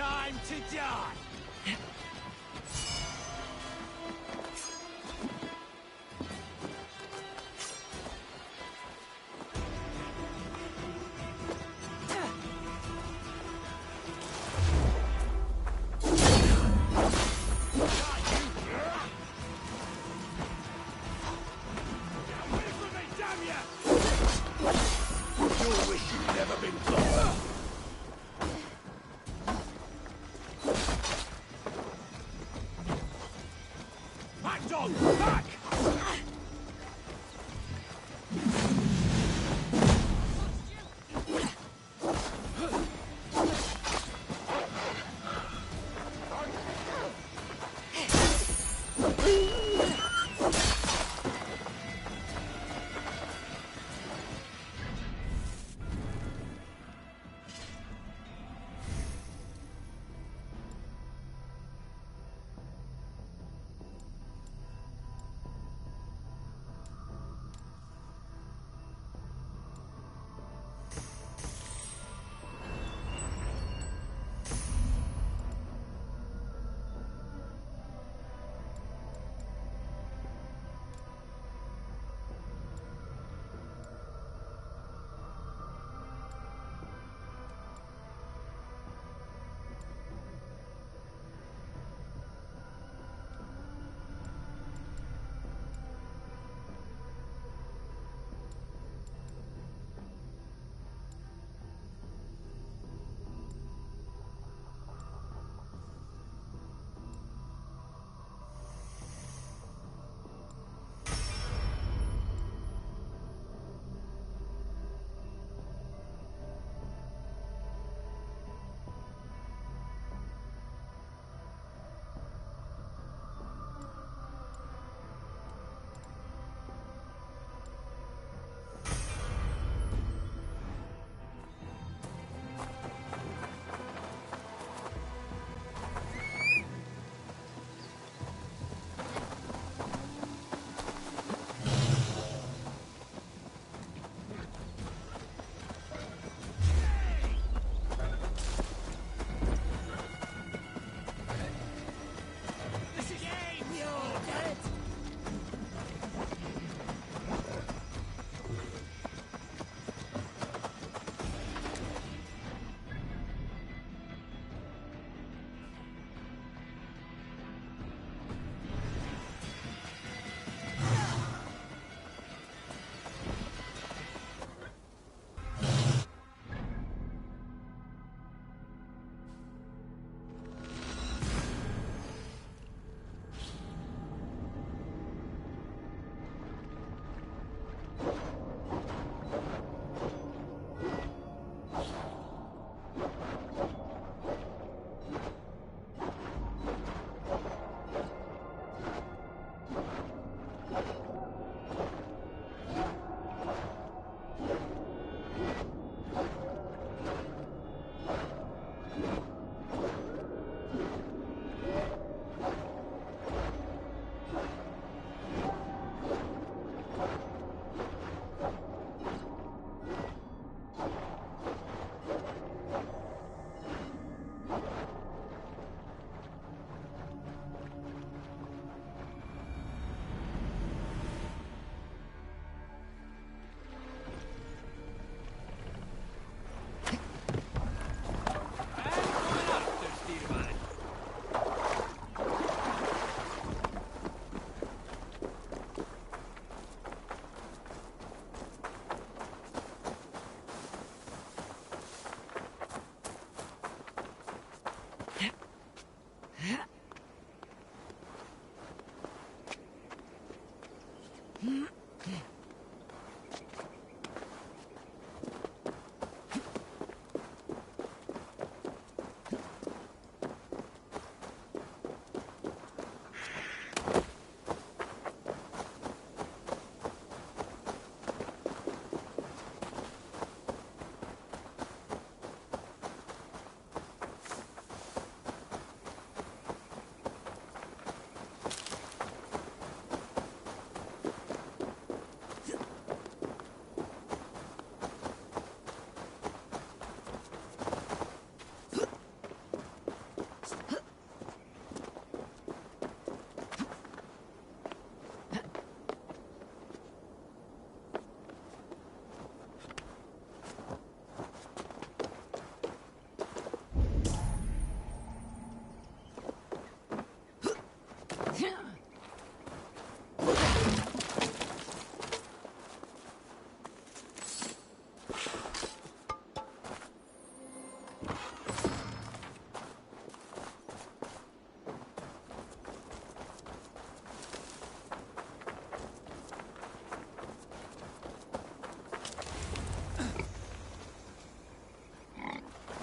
time to die!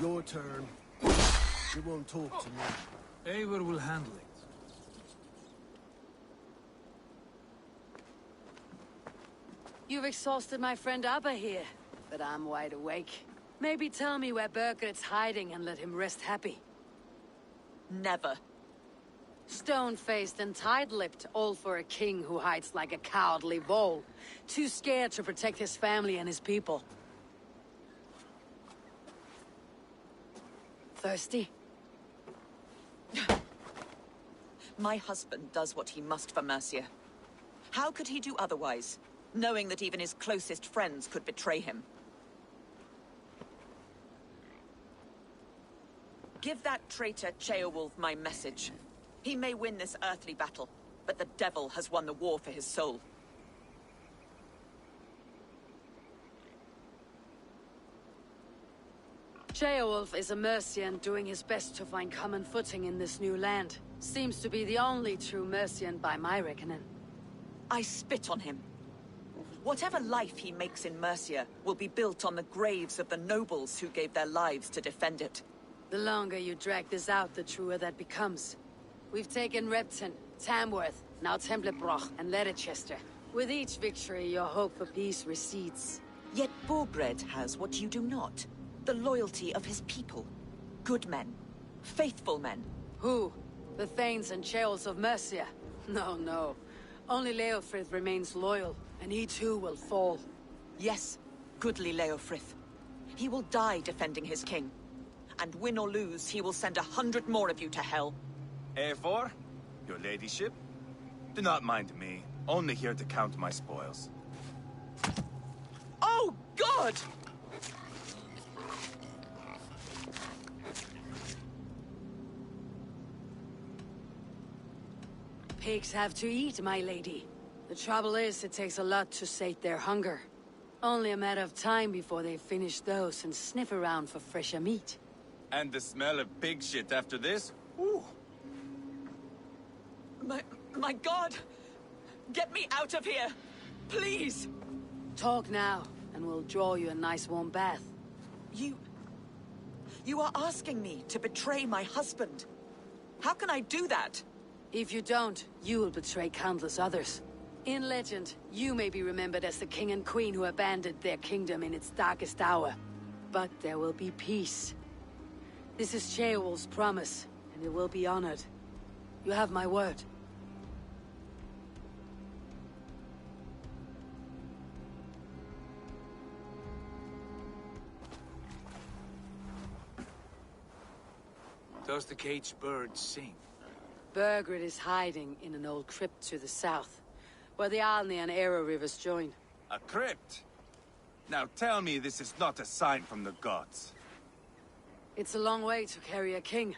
Your turn. You won't talk to me. Eivor will handle it. You've exhausted my friend Abba here, but I'm wide awake. Maybe tell me where Burgred's hiding and let him rest happy. Never. Stone-faced and tight-lipped, all for a king who hides like a cowardly vole. Too scared to protect his family and his people. Thirsty? My husband does what he must for Mercia. How could he do otherwise, knowing that even his closest friends could betray him? Give that traitor Ceolwulf my message. He may win this earthly battle, but the devil has won the war for his soul. Ceolwulf is a Mercian doing his best to find common footing in this new land. Seems to be the only true Mercian by my reckoning. I spit on him. Whatever life he makes in Mercia will be built on the graves of the nobles who gave their lives to defend it. The longer you drag this out, the truer that becomes. We've taken Repton, Tamworth, now Templebroch, and Leicester. With each victory, your hope for peace recedes. Yet Borgred has what you do not. The loyalty of his people. Good men. Faithful men. Who? The Thanes and Ceolls of Mercia? No, no. Only Leofrith remains loyal, and he too will fall. Yes, goodly Leofrith. He will die defending his king. And win or lose, he will send 100 more of you to hell. Eivor, your ladyship? Do not mind me. Only here to count my spoils. Oh, God! Pigs have to eat, my lady. The trouble is, it takes a lot to sate their hunger. Only a matter of time before they finish those and sniff around for fresher meat. And the smell of pig shit after this? Ooh. My God! Get me out of here! Please! Talk now, and we'll draw you a nice warm bath. You are asking me to betray my husband. How can I do that? If you don't, you will betray countless others. In legend, you may be remembered as the king and queen who abandoned their kingdom in its darkest hour. But there will be peace. This is Ceolwulf's promise, and it will be honored. You have my word. Does the caged bird sing? Burgred is hiding in an old crypt to the south, where the Alni and Arrow rivers join. A crypt? Now tell me this is not a sign from the gods. It's a long way to carry a king.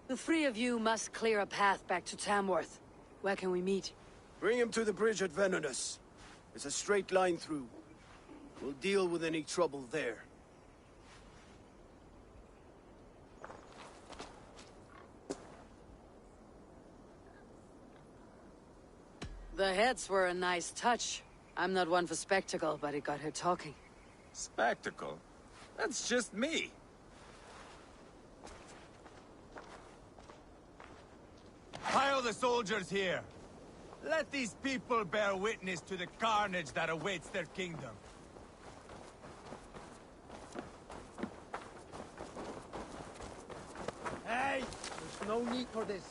The three of you must clear a path back to Tamworth. Where can we meet? Bring him to the bridge at Venonus. It's a straight line through. We'll deal with any trouble there. The heads were a nice touch. I'm not one for spectacle, but it got her talking. Spectacle? That's just me. Pile the soldiers here. Let these people bear witness to the carnage that awaits their kingdom. Hey! There's no need for this.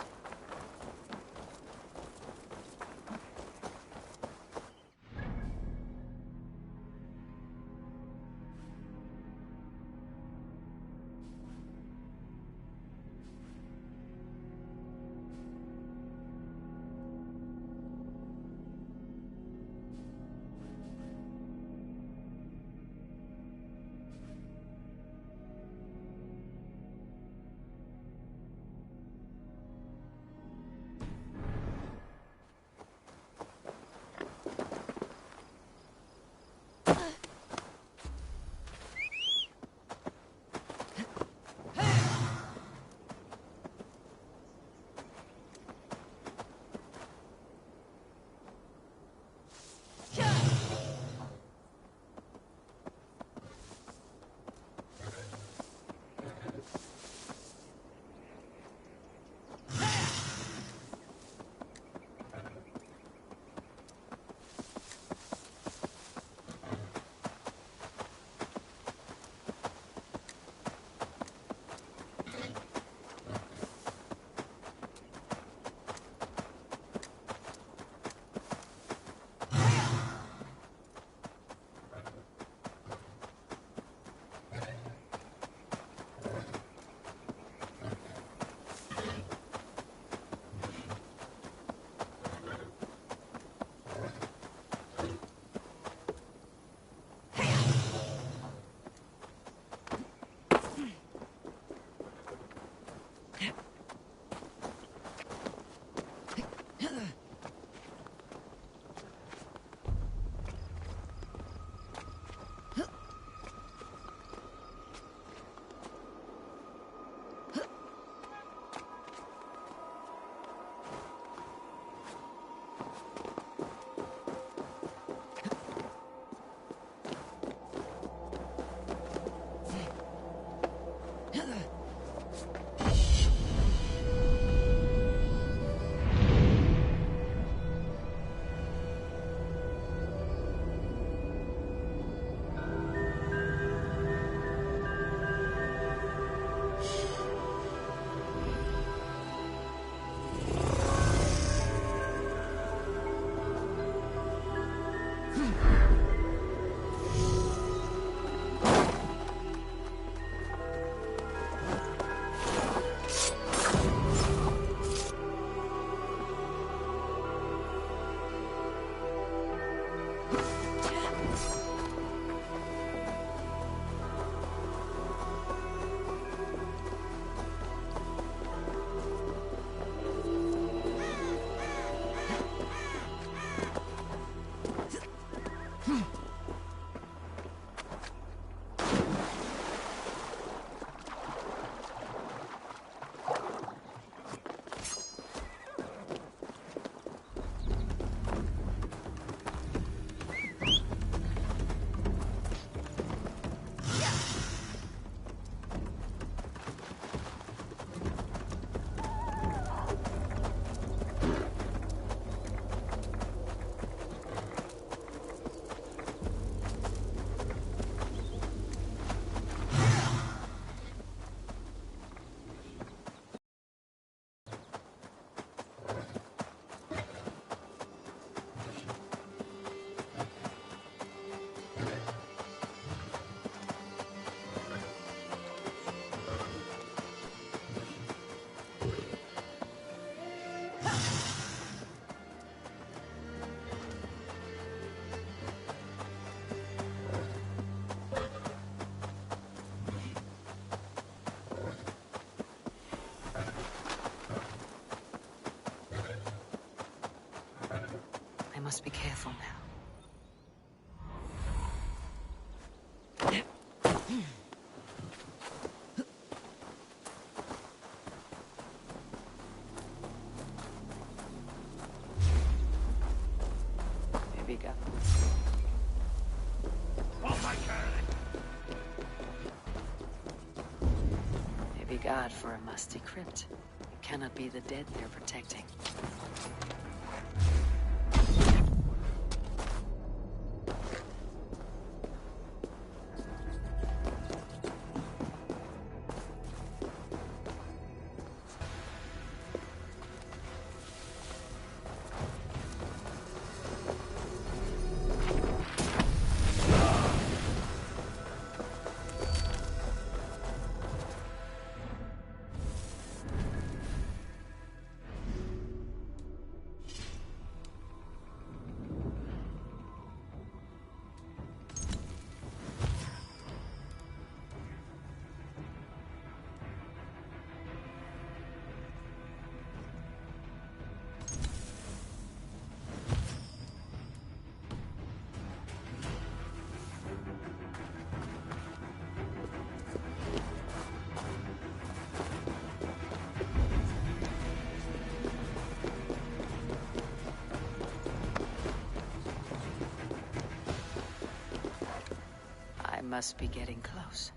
must be careful now. Here we go. Maybe God for a musty crypt. It cannot be the dead they're protecting. Must be getting close.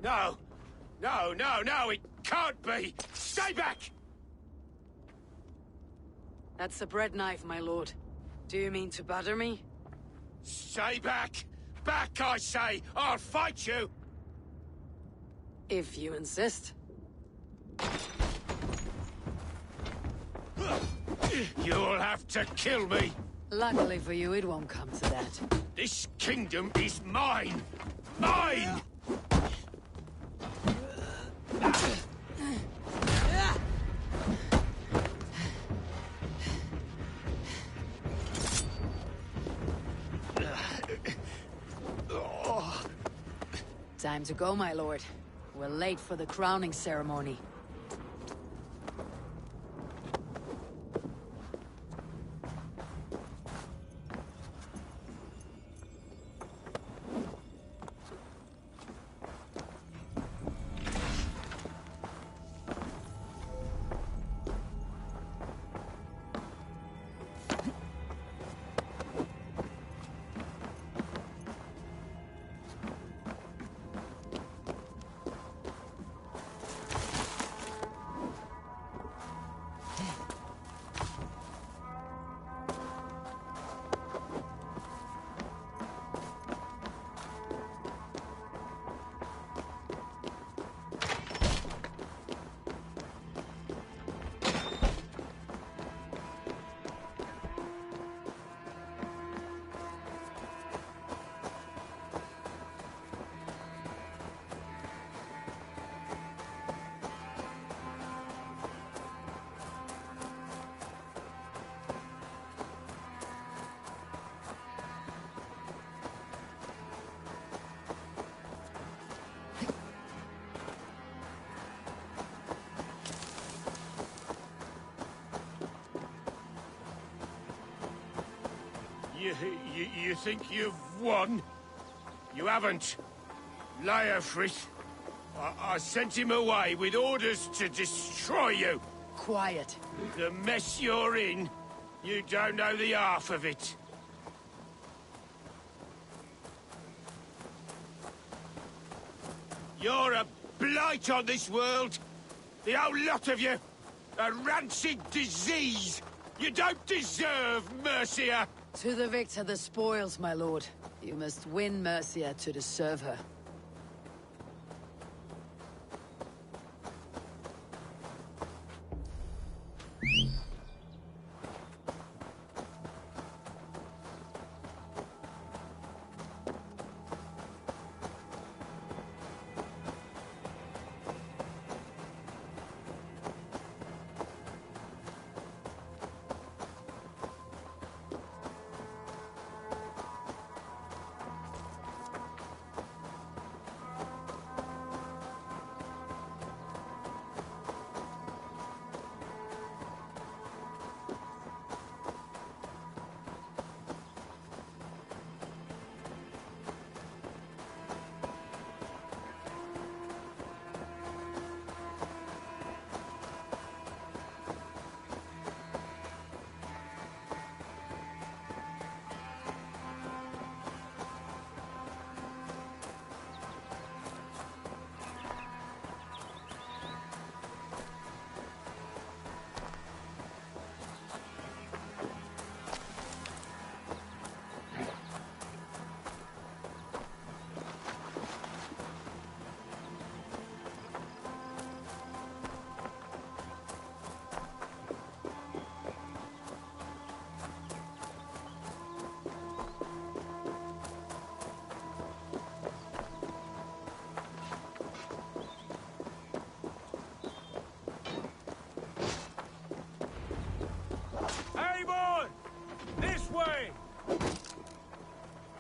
No! No, no, no! It can't be! Stay back! That's a bread knife, my lord. Do you mean to butter me? Stay back! Back, I say! I'll fight you! If you insist. You'll have to kill me! Luckily for you, it won't come to that. This kingdom is mine! Mine! Time to go, my lord. We're late for the crowning ceremony. You think you've won? You haven't. Leofrith. I sent him away with orders to destroy you. Quiet. The mess you're in, you don't know the half of it. You're a blight on this world. The whole lot of you. A rancid disease. You don't deserve Mercia. To the victor the spoils, my lord. You must win Mercia to deserve her.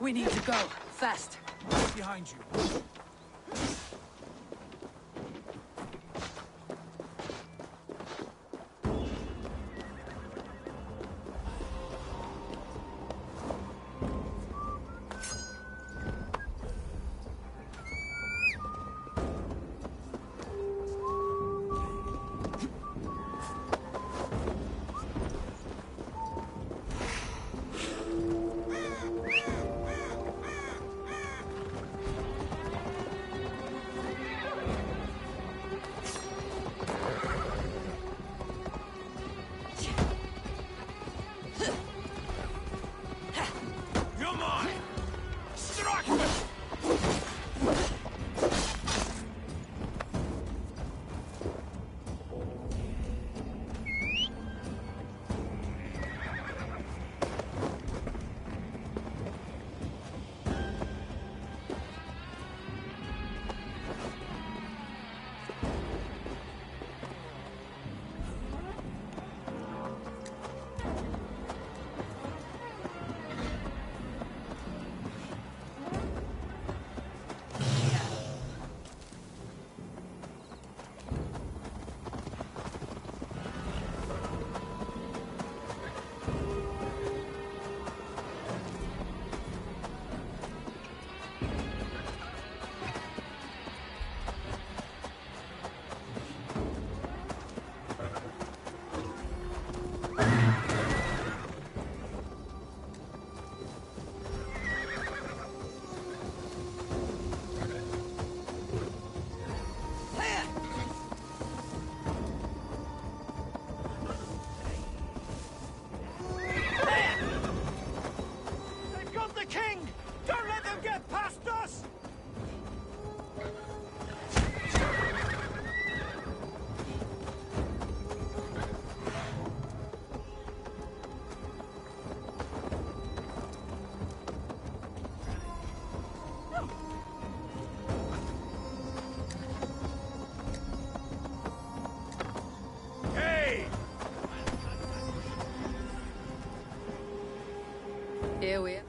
We need to go. Fast. Behind you. Here we are.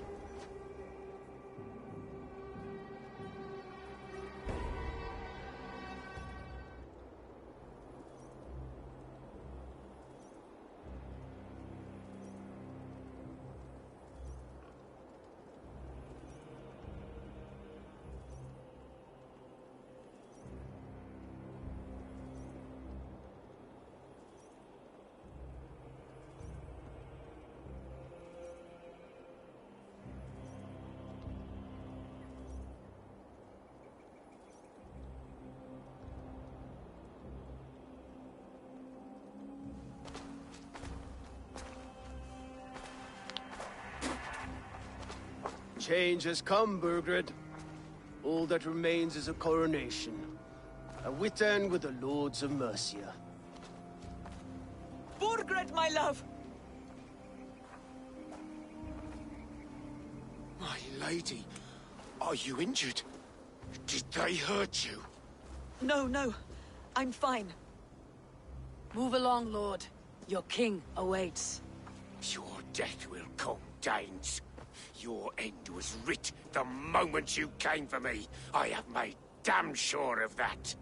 change has come, Burgred. All that remains is a coronation. A witan with the Lords of Mercia. Burgred, my love! My lady, are you injured? Did they hurt you? No, no. I'm fine. Move along, Lord. Your king awaits. Your death will come, Danes. Your end was writ the moment you came for me. I have made damn sure of that.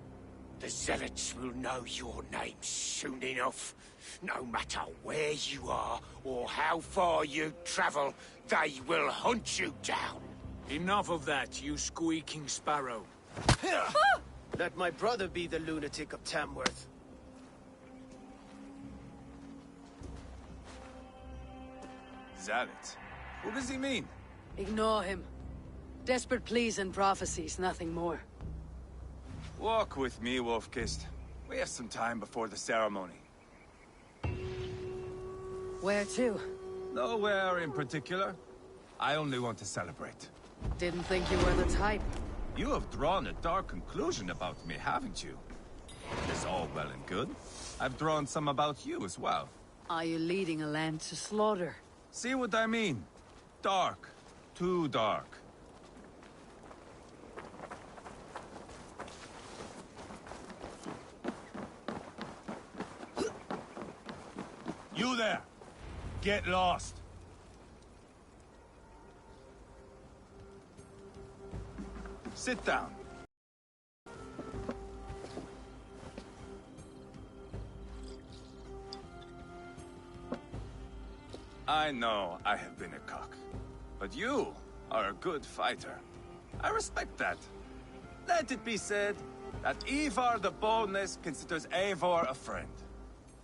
The Zealots will know your name soon enough. No matter where you are or how far you travel, they will hunt you down. Enough of that, you squeaking sparrow. Let my brother be the lunatic of Tamworth. Zealot? What does he mean? Ignore him. Desperate pleas and prophecies, nothing more. Walk with me, Wolfkist. We have some time before the ceremony. Where to? Nowhere in particular. I only want to celebrate. Didn't think you were the type. You have drawn a dark conclusion about me, haven't you? It's all well and good. I've drawn some about you as well. Are you leading a land to slaughter? See what I mean? Dark. Too dark. You there! Get lost! Sit down. I know I have been a cock, but you are a good fighter. I respect that. Let it be said that Ivar the Boneless considers Eivor a friend.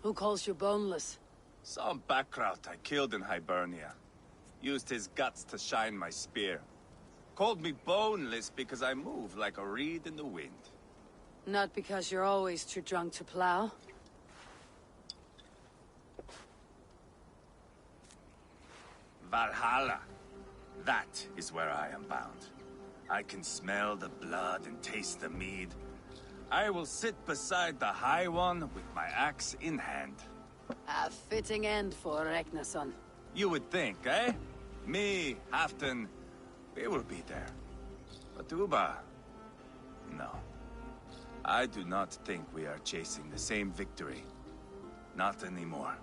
Who calls you boneless? Some backrout I killed in Hibernia. Used his guts to shine my spear. Called me boneless because I move like a reed in the wind. Not because you're always too drunk to plow? Valhalla. That is where I am bound. I can smell the blood and taste the mead. I will sit beside the High One with my axe in hand. A fitting end for Ragnarsson. You would think, eh? Me, Halfdan, we will be there. But Uba... no. I do not think we are chasing the same victory. Not anymore.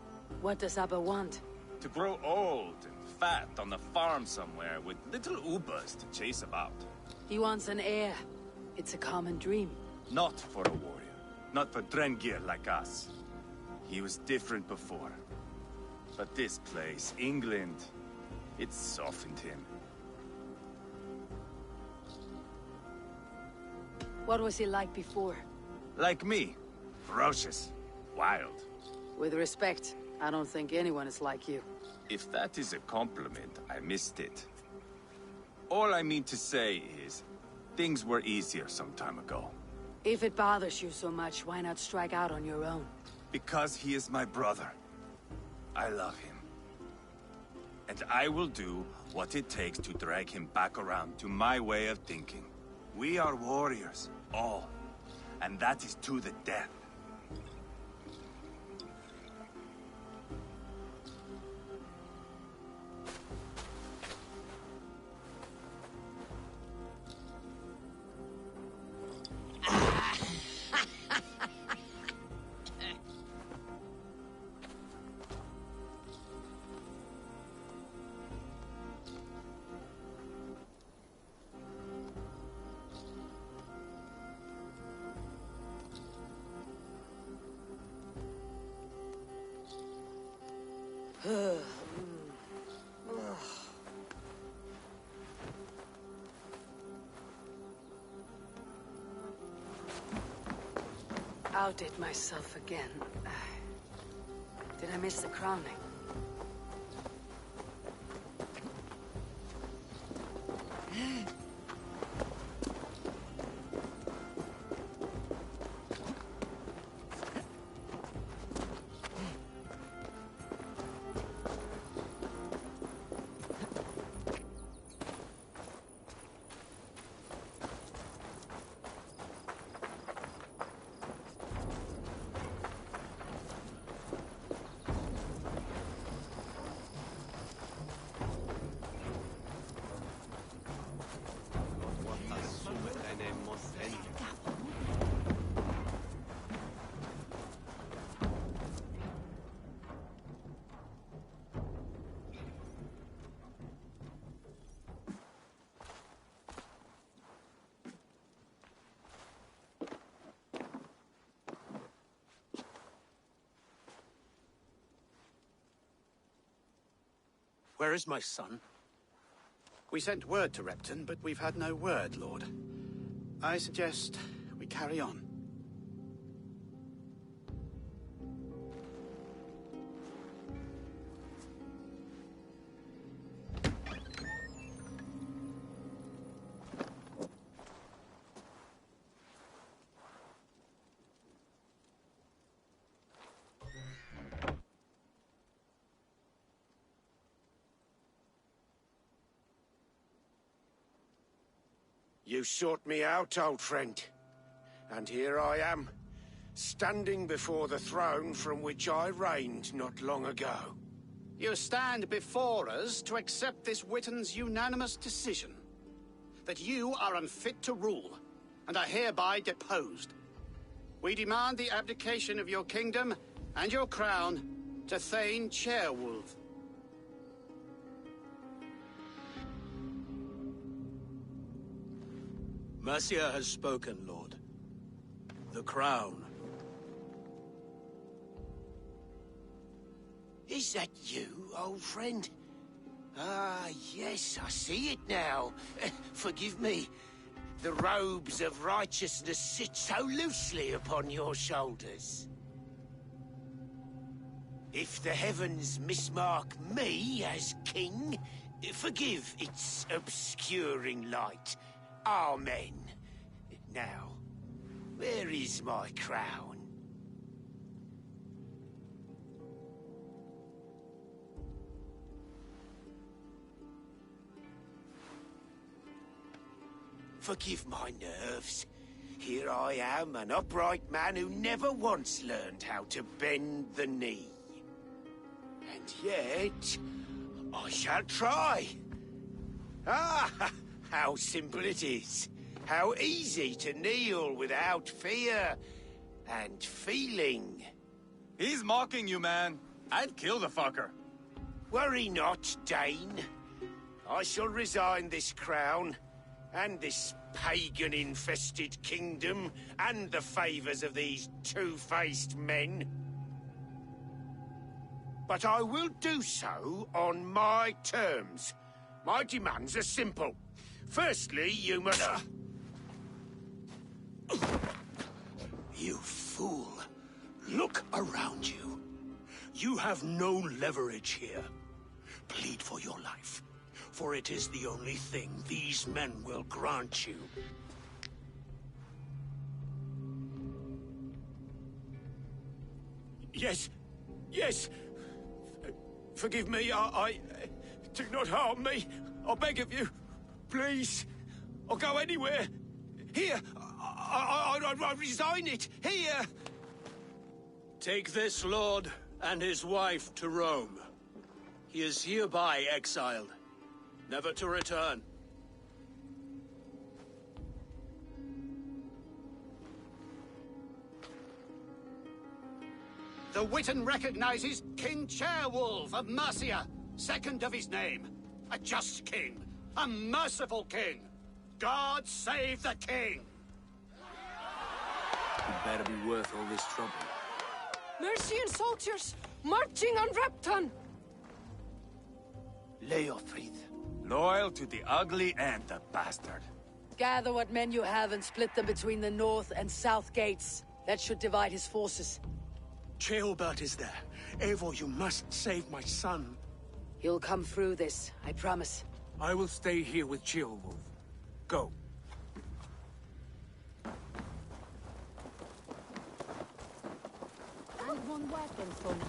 What does Abba want? To grow old and fat on the farm somewhere with little Ubas to chase about. He wants an heir. It's a common dream. Not for a warrior. Not for Drengir like us. He was different before. But this place, England, it softened him. What was he like before? Like me. Ferocious. Wild. With respect, I don't think anyone is like you. If that is a compliment, I missed it. All I mean to say is, things were easier some time ago. If it bothers you so much, why not strike out on your own? Because he is my brother. I love him. And I will do what it takes to drag him back around to my way of thinking. We are warriors, all. And that is to the death. Outdid myself again. Did I miss the crowning? Where is my son? We sent word to Repton, but we've had no word, Lord. I suggest we carry on. You sought me out, old friend. And here I am, standing before the throne from which I reigned not long ago. You stand before us to accept this Witten's unanimous decision. That you are unfit to rule, and are hereby deposed. We demand the abdication of your kingdom and your crown to Thane Chairwolf. Mercia has spoken, Lord. The crown. Is that you, old friend? Ah, yes, I see it now. Forgive me. The robes of righteousness sit so loosely upon your shoulders. If the heavens mismark me as king, forgive its obscuring light. Amen. Now, where is my crown? Forgive my nerves. Here I am, an upright man who never once learned how to bend the knee. And yet, I shall try. Ah, how simple it is. How easy to kneel without fear and feeling. He's mocking you, man. I'd kill the fucker. Worry not, Dane. I shall resign this crown, and this pagan-infested kingdom, and the favors of these two-faced men. But I will do so on my terms. My demands are simple. Firstly, you must... You fool. Look around you. You have no leverage here. Plead for your life, for it is the only thing these men will grant you. Yes. Yes. Forgive me, I... Do not harm me. I beg of you. Please. I'll go anywhere. Here. I resign it. Here. Take this lord and his wife to Rome. He is hereby exiled, never to return. The Witten recognizes King Chairwolf of Mercia, second of his name. A just king, a merciful king. God save the king! It better be worth all this trouble. Mercian soldiers, marching on Repton! Leofrid. Loyal to the ugly and the bastard. Gather what men you have and split them between the north and south gates. That should divide his forces. Ceolbert is there. Eivor, you must save my son. He'll come through this, I promise. I will stay here with Ceolwulf. Go. And one weapon for me.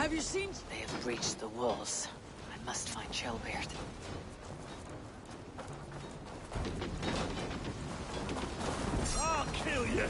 Have you seen? They have breached the walls. I must find Shellbeard. I'll kill you!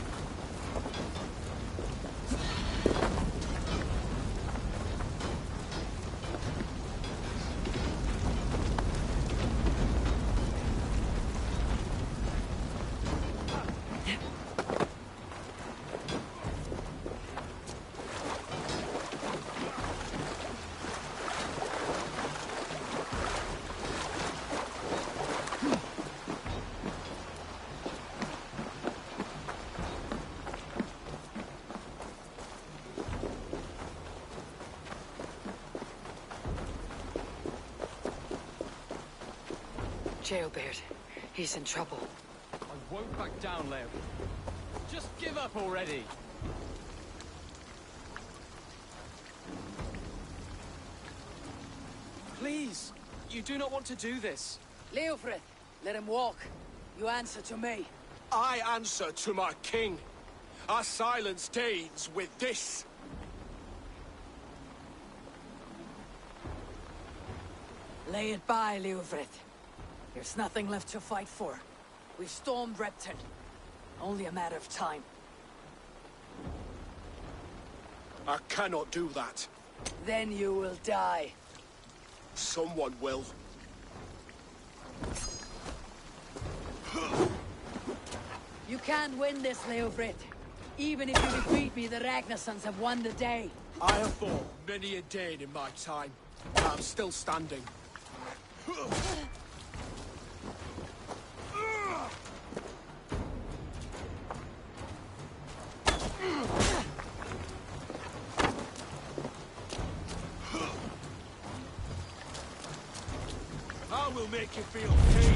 Jailbeard. He's in trouble. I won't back down, Leo. Just give up already. Please, you do not want to do this. Leofrith, let him walk. You answer to me. I answer to my king. I silence Danes with this. Lay it by, Leofrith. There's nothing left to fight for. We've stormed Repton. Only a matter of time. I cannot do that. Then you will die. Someone will. You can't win this, Leofrith. Even if you defeat me, the Ragnarsons have won the day. I have fought many a Dane in my time. I'm still standing. I will make you feel pain.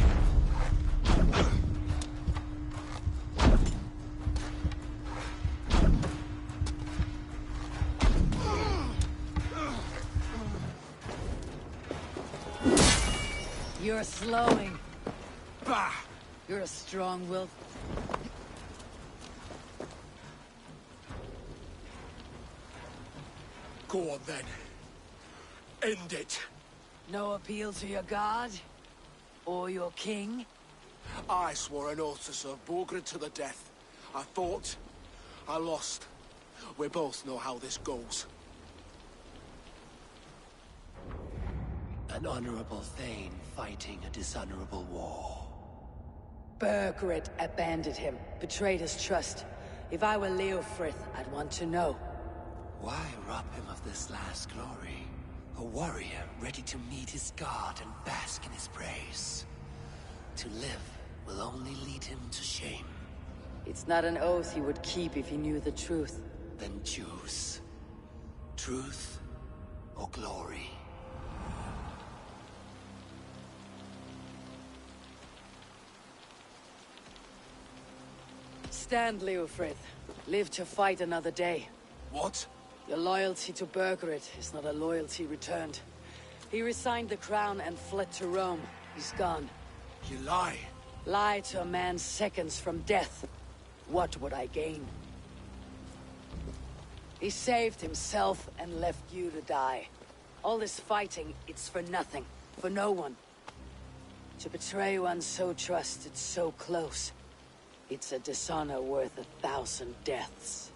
You're slowing. Bah! You're a strong-willed. Go on then. End it. No appeal to your god? Or your king? I swore an oath to serve Borgred to the death. I fought. I lost. We both know how this goes. An honorable Thane fighting a dishonorable war. Burgred abandoned him, betrayed his trust. If I were Leofrith, I'd want to know. Why rob him of this last glory? A warrior ready to meet his god and bask in his praise. To live will only lead him to shame. It's not an oath he would keep if he knew the truth. Then choose. Truth or glory. Stand, Leofrith. Live to fight another day. What? Your loyalty to Burgred is not a loyalty returned. He resigned the crown and fled to Rome. He's gone. You lie. Lie to a man seconds from death. What would I gain? He saved himself and left you to die. All this fighting, it's for nothing. For no one. To betray one so trusted, so close. It's a dishonor worth 1,000 deaths.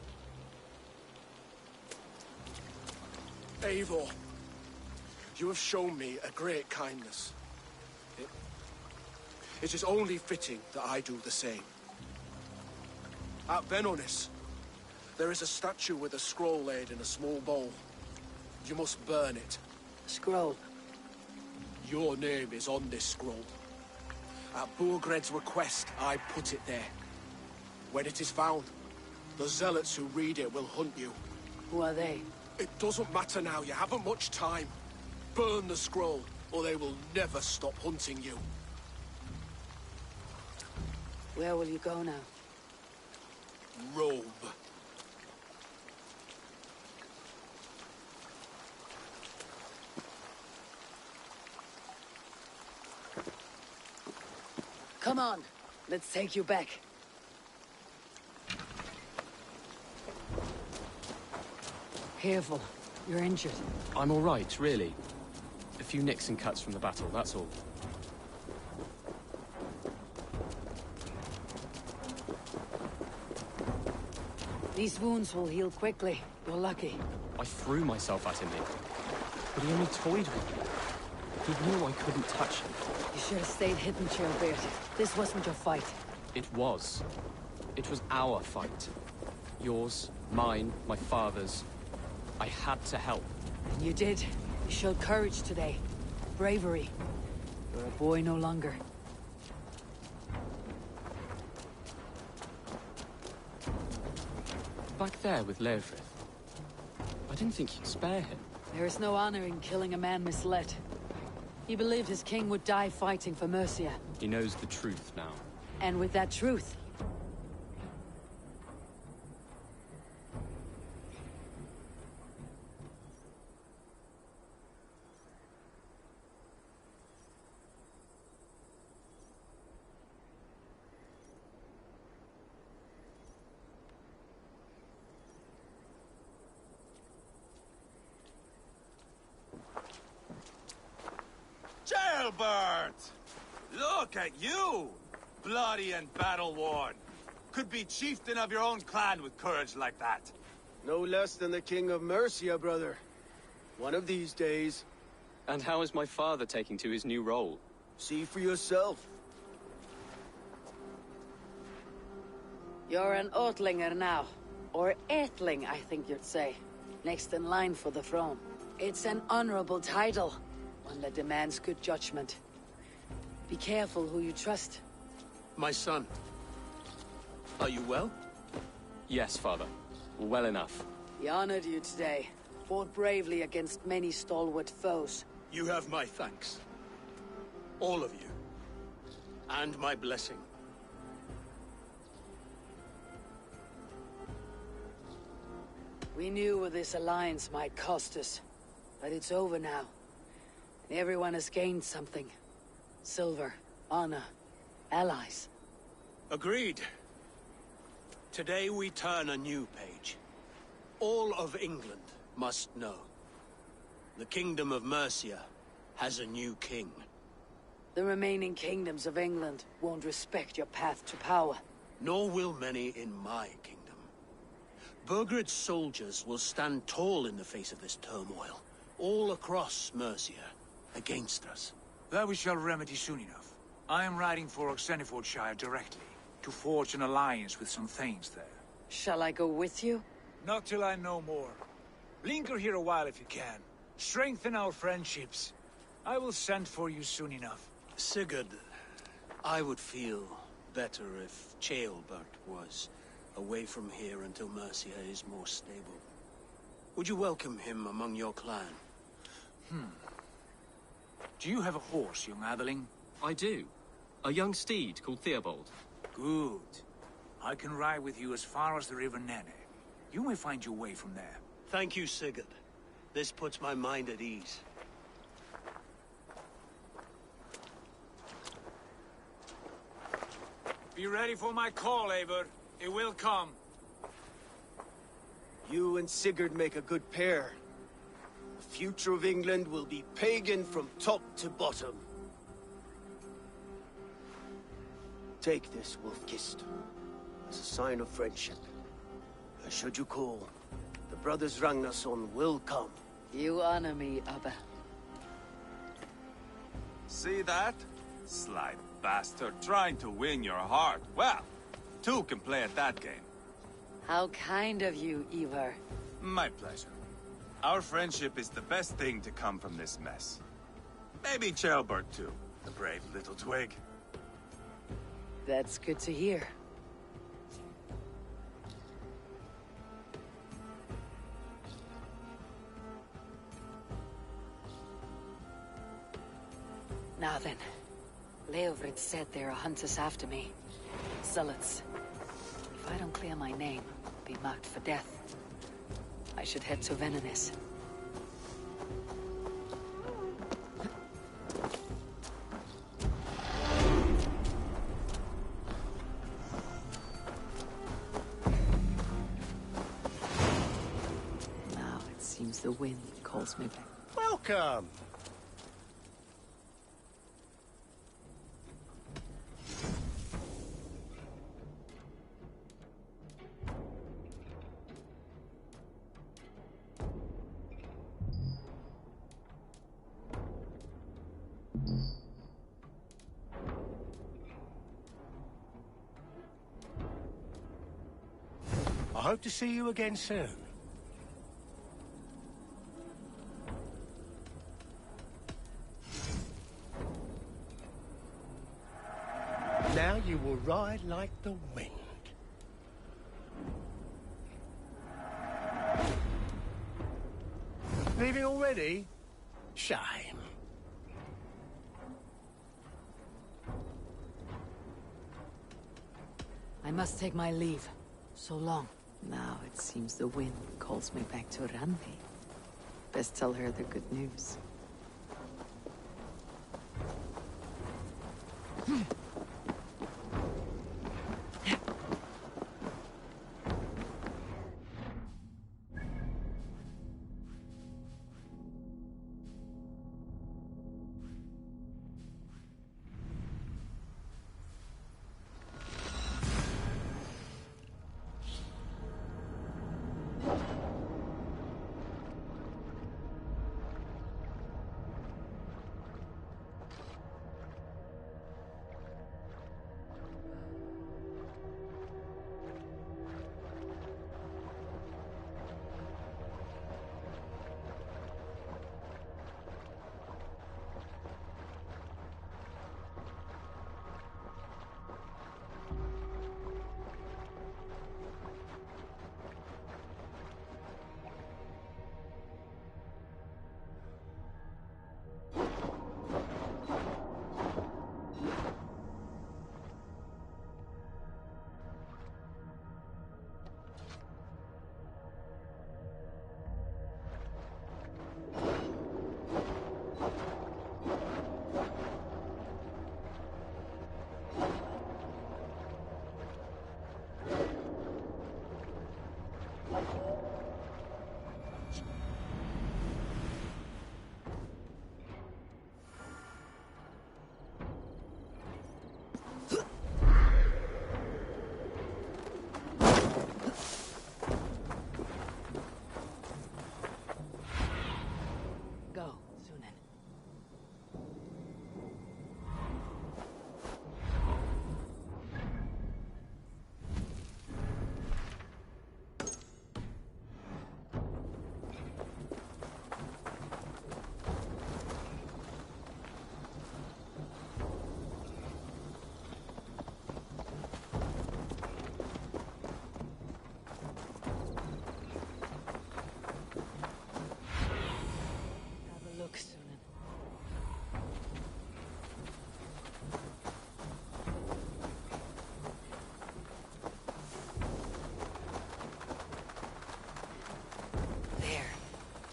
Eivor, you have shown me a great kindness. It is only fitting that I do the same. At Venonis, there is a statue with a scroll laid in a small bowl. You must burn it. Scroll? Your name is on this scroll. At Borgred's request, I put it there. When it is found, the zealots who read it will hunt you. Who are they? It doesn't matter now, you haven't much time. Burn the scroll, or they will never stop hunting you. Where will you go now? Rome. Come on, let's take you back. Careful. You're injured. I'm all right, really. A few nicks and cuts from the battle, that's all. These wounds will heal quickly. You're lucky. I threw myself at him here, but he only toyed with me. He knew I couldn't touch him. You should have stayed hidden, Chilbert. This wasn't your fight. It was. It was our fight. Yours, mine, my father's. I had to help. And you did. You showed courage today. Bravery. You're a boy no longer. Back there with Leofrith. I didn't think you'd spare him. There is no honor in killing a man misled. He believed his king would die fighting for Mercia. He knows the truth now. And with that truth... Jailbird! Look at you! Bloody and battle-worn. Could be chieftain of your own clan with courage like that. No less than the King of Mercia, brother. One of these days. And how is my father taking to his new role? See for yourself. You're an Oatlinger now. Or Aetling, I think you'd say. Next in line for the throne. It's an honorable title. One that demands good judgment. Be careful who you trust. My son. Are you well? Yes, father. Well enough. He honored you today. Fought bravely against many stalwart foes. You have my thanks. All of you. And my blessing. We knew this alliance might cost us. But it's over now. And everyone has gained something. Silver, honor, allies. Agreed. Today we turn a new page. All of England must know. The Kingdom of Mercia has a new king. The remaining kingdoms of England won't respect your path to power. Nor will many in my kingdom. Burgred's soldiers will stand tall in the face of this turmoil. All across Mercia. Against us. That we shall remedy soon enough. I am riding for Oxenfordshire directly, to forge an alliance with some thanes there. Shall I go with you? Not till I know more. Linger here a while if you can. Strengthen our friendships. I will send for you soon enough. Sigurd, I would feel better if Ceolbert was away from here until Mercia is more stable. Would you welcome him among your clan? Do you have a horse, young atheling? I do. A young steed called Theobald. Good. I can ride with you as far as the River Nene. You may find your way from there. Thank you, Sigurd. This puts my mind at ease. Be ready for my call, Eivor. It will come. You and Sigurd make a good pair. The future of England will be pagan from top to bottom. Take this, Wolf-Kissed, as a sign of friendship. And should you call, the brothers Ragnarsson will come. You honor me, Abba. See that? Sly bastard trying to win your heart. Well, two can play at that game. How kind of you, Ivar. My pleasure. Our friendship is the best thing to come from this mess. Maybe Ceolbert too, the brave little twig. That's good to hear. Now then, Leofrid said there are hunters after me. Zealots. If I don't clear my name, I'll be marked for death. I should head to Venenis. seems the wind calls me back. Welcome! I hope to see you again soon. Now you will ride like the wind. Leaving already? Shame. I must take my leave. So long. Now it seems the wind calls me back to Randi. Best tell her the good news.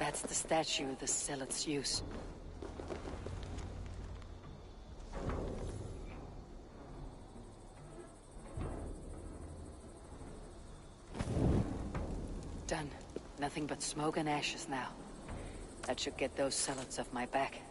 That's the statue the zealots use. Done. Nothing but smoke and ashes now. That should get those zealots off my back.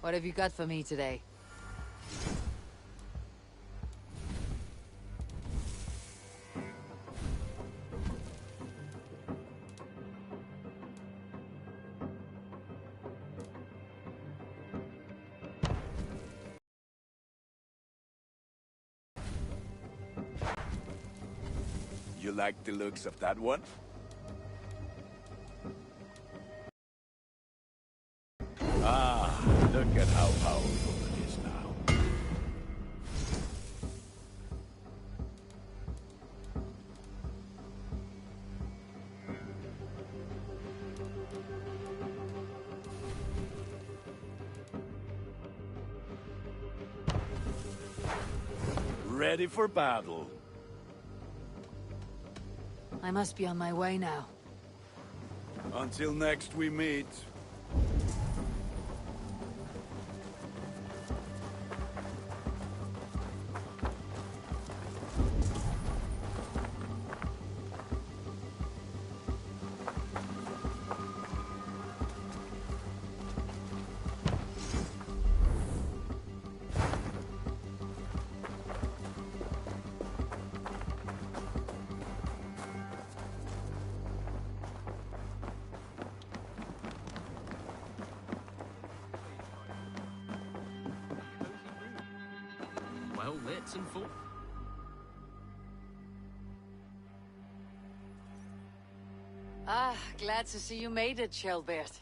What have you got for me today? You like the looks of that one? Ah, look at how powerful it is now. Ready for battle. I must be on my way now. Until next we meet. Well lit and full. Ah, glad to see you made it, Shelbert.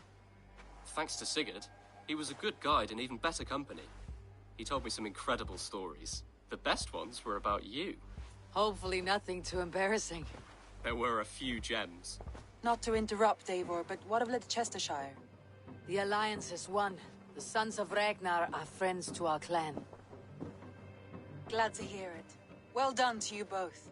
Thanks to Sigurd. He was a good guide and even better company. He told me some incredible stories. The best ones were about you. Hopefully nothing too embarrassing. There were a few gems. Not to interrupt, Eivor, but what of Leicestershire? The Alliance has won. The Sons of Ragnar are friends to our clan. Glad to hear it. Well done to you both.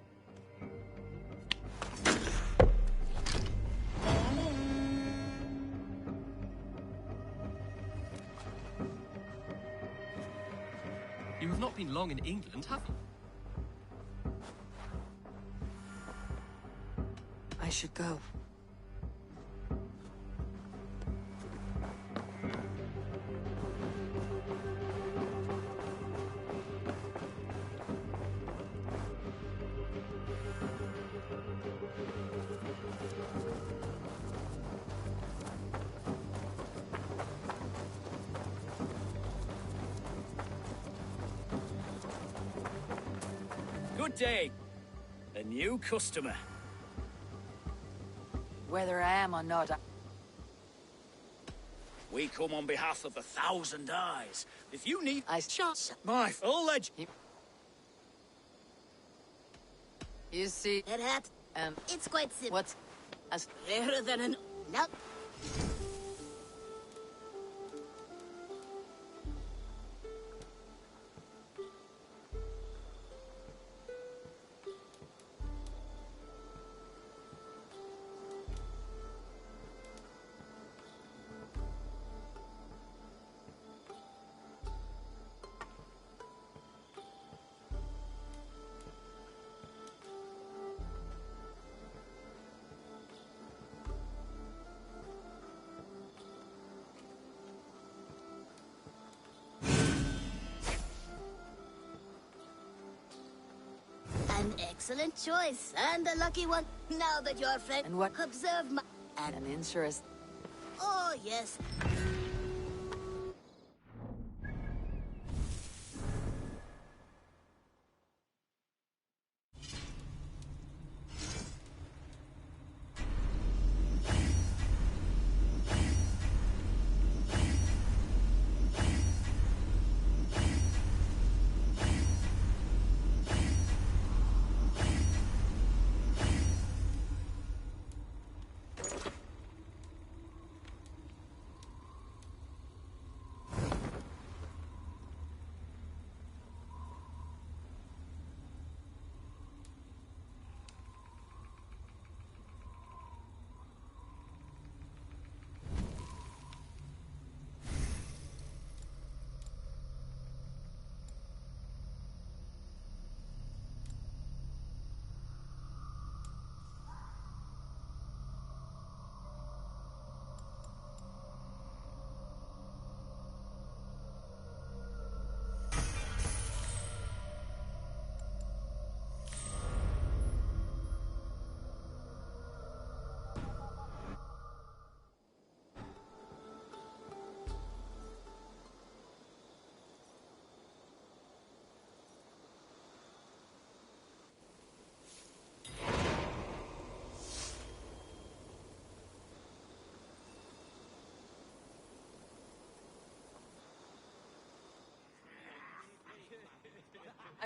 You have not been long in England, have you? I should go. Good day. A new customer. Whether I am or not, We come on behalf of 1,000 eyes. If you need... My full legend... You see... That hat? It's quite simple. What's... as... Rarer than an... Nope. An excellent choice, and a lucky one. Now that your friend... And what... Observe my... An interest... Oh, yes.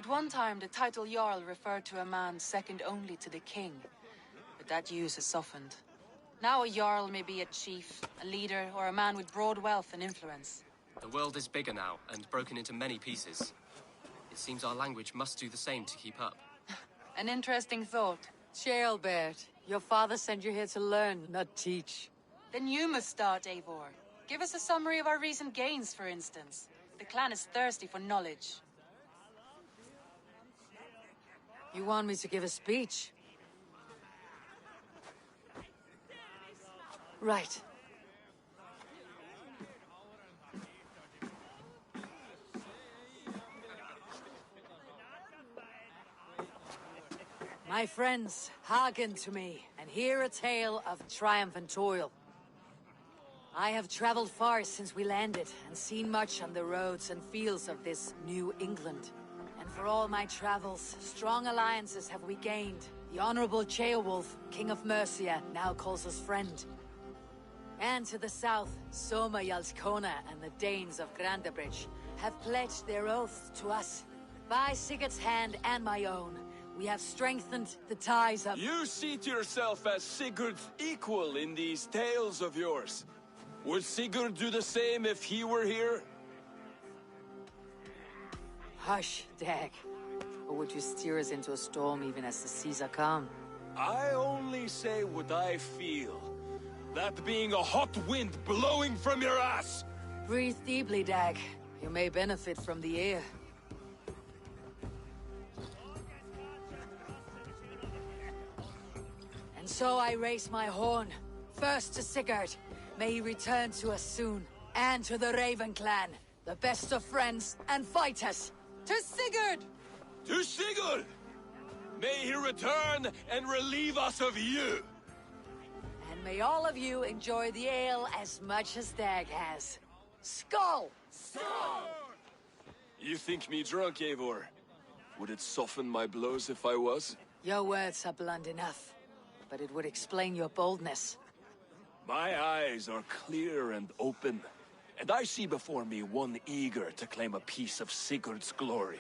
one time, the title Jarl referred to a man second only to the king. But that use has softened. Now a Jarl may be a chief, a leader, or a man with broad wealth and influence. The world is bigger now, and broken into many pieces. It seems our language must do the same to keep up. An interesting thought. Charlbert, your father sent you here to learn, not teach. Then you must start, Eivor. Give us a summary of our recent gains, for instance. The clan is thirsty for knowledge. You want me to give a speech? Right. My friends, hearken to me, and hear a tale of triumph and toil. I have traveled far since we landed, and seen much on the roads and fields of this New England. And for all my travels, strong alliances have we gained. The Honorable Ceolwulf, King of Mercia, now calls us friend. And to the south, Soma Jarlskona and the Danes of Grandabridge have pledged their oaths to us. By Sigurd's hand and my own, we have strengthened the ties of— You seat yourself as Sigurd's equal in these tales of yours. Would Sigurd do the same if he were here? Hush, Dag. Or would you steer us into a storm even as the seas are calm? I only say what I feel. That being a hot wind blowing from your ass! Breathe deeply, Dag. You may benefit from the air. And so I raise my horn. First to Sigurd. May he return to us soon. And to the Raven clan. The best of friends and fighters. To Sigurd! To Sigurd! May he return and relieve us of you! And may all of you enjoy the ale as much as Dag has. Skull! Skull! You think me drunk, Eivor? Would it soften my blows if I was? Your words are blunt enough, but it would explain your boldness. My eyes are clear and open, and I see before me one eager to claim a piece of Sigurd's glory.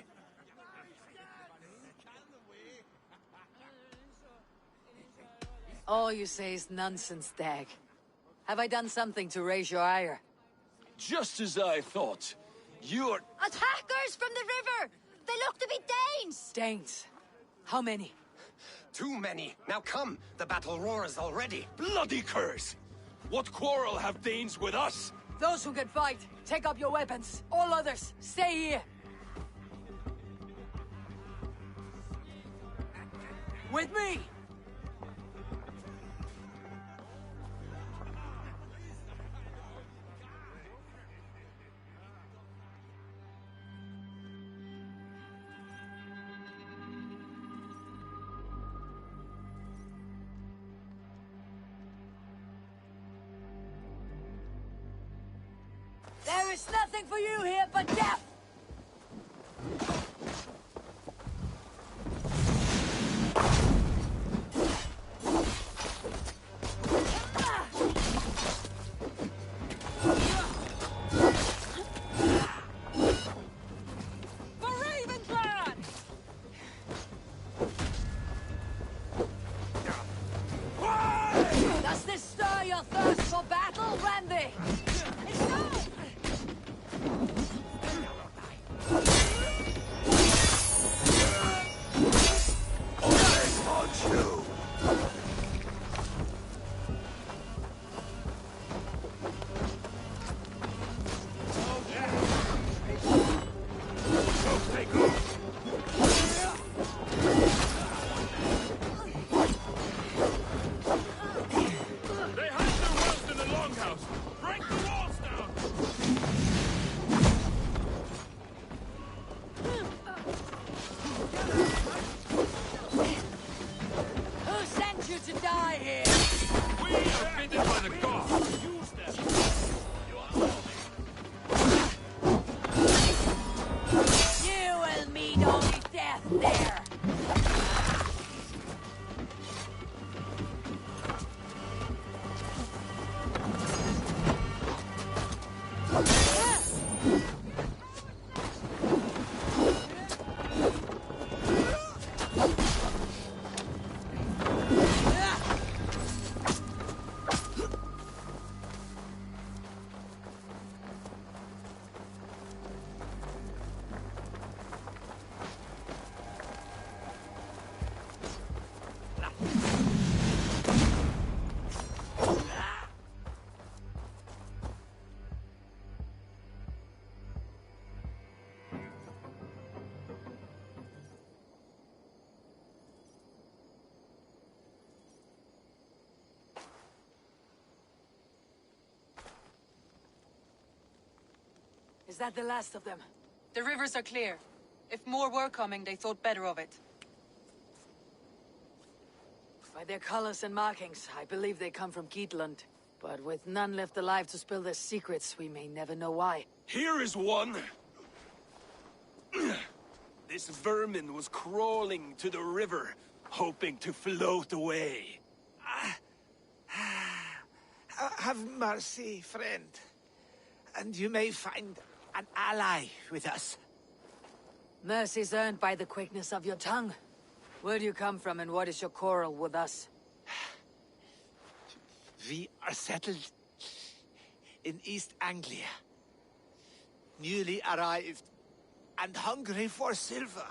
All you say is nonsense, Dag. Have I done something to raise your ire? Just as I thought. You're— Attackers from the river! They look to be Danes! Danes? How many? Too many. Now come, the battle roars already. Bloody curse! What quarrel have Danes with us? Those who can fight, take up your weapons. All others, stay here. With me! There is nothing for you here but death! Does this stir your thirst for battle, Randy? that the last of them? The rivers are clear. If more were coming, they thought better of it. By their colors and markings, I believe they come from Geatland. But with none left alive to spill their secrets, we may never know why. Here is one. This vermin was crawling to the river, hoping to float away. Have mercy, friend. And you may find an ally with us. Mercy's earned by the quickness of your tongue. Where do you come from and what is your quarrel with us? We are settled in East Anglia. Newly arrived and hungry for silver.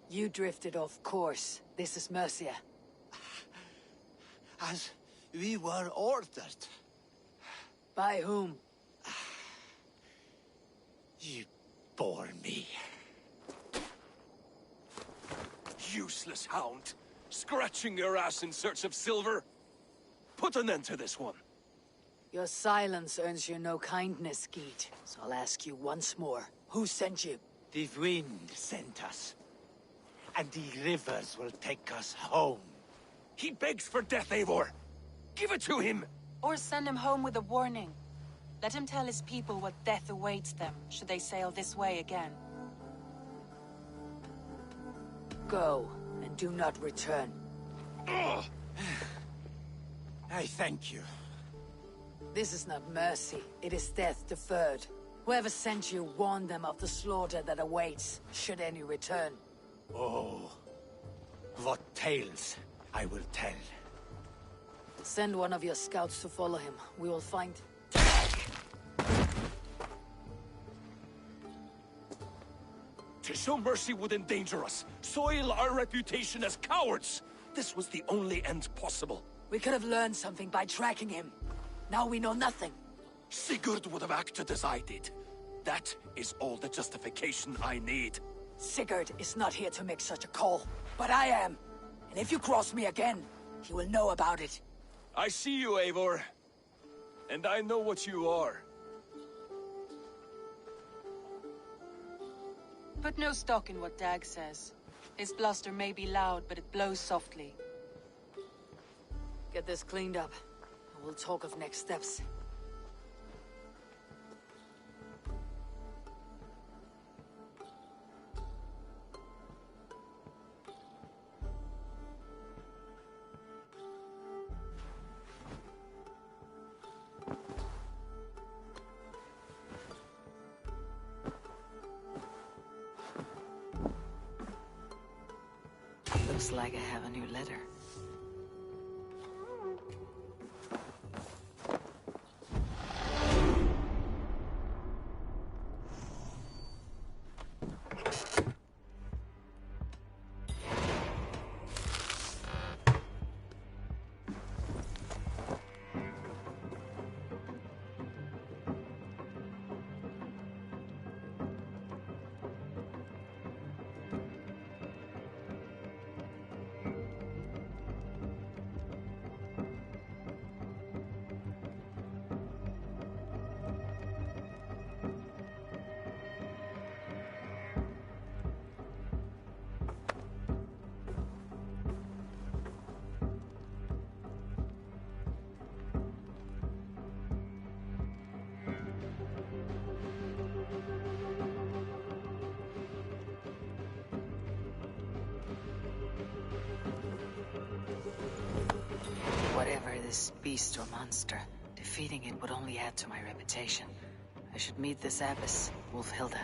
You drifted off course. This is Mercia. As we were ordered. By whom? You bore me. Useless hound. Scratching your ass in search of silver. Put an end to this one. Your silence earns you no kindness, Geet. So I'll ask you once more. Who sent you? The wind sent us. And the rivers will take us home. He begs for death, Eivor. Give it to him. Or send him home with a warning. Let him tell his people what death awaits them, should they sail this way again. Go, and do not return. I thank you. This is not mercy, it is death deferred. Whoever sent you warned them of the slaughter that awaits, should any return. Oh, what tales I will tell. Send one of your scouts to follow him. We will find... To show mercy would endanger us, soil our reputation as cowards. This was the only end possible. We could have learned something by tracking him. Now we know nothing. Sigurd would have acted as I did. That is all the justification I need. Sigurd is not here to make such a call, but I am. And if you cross me again, he will know about it. I see you, Eivor. And I know what you are. Put no stock in what Dag says. His bluster may be loud, but it blows softly. Get this cleaned up, and we'll talk of next steps. Looks like I have a new letter. Whatever this beast or monster, defeating it would only add to my reputation. I should meet this abbess, Wolfhilda.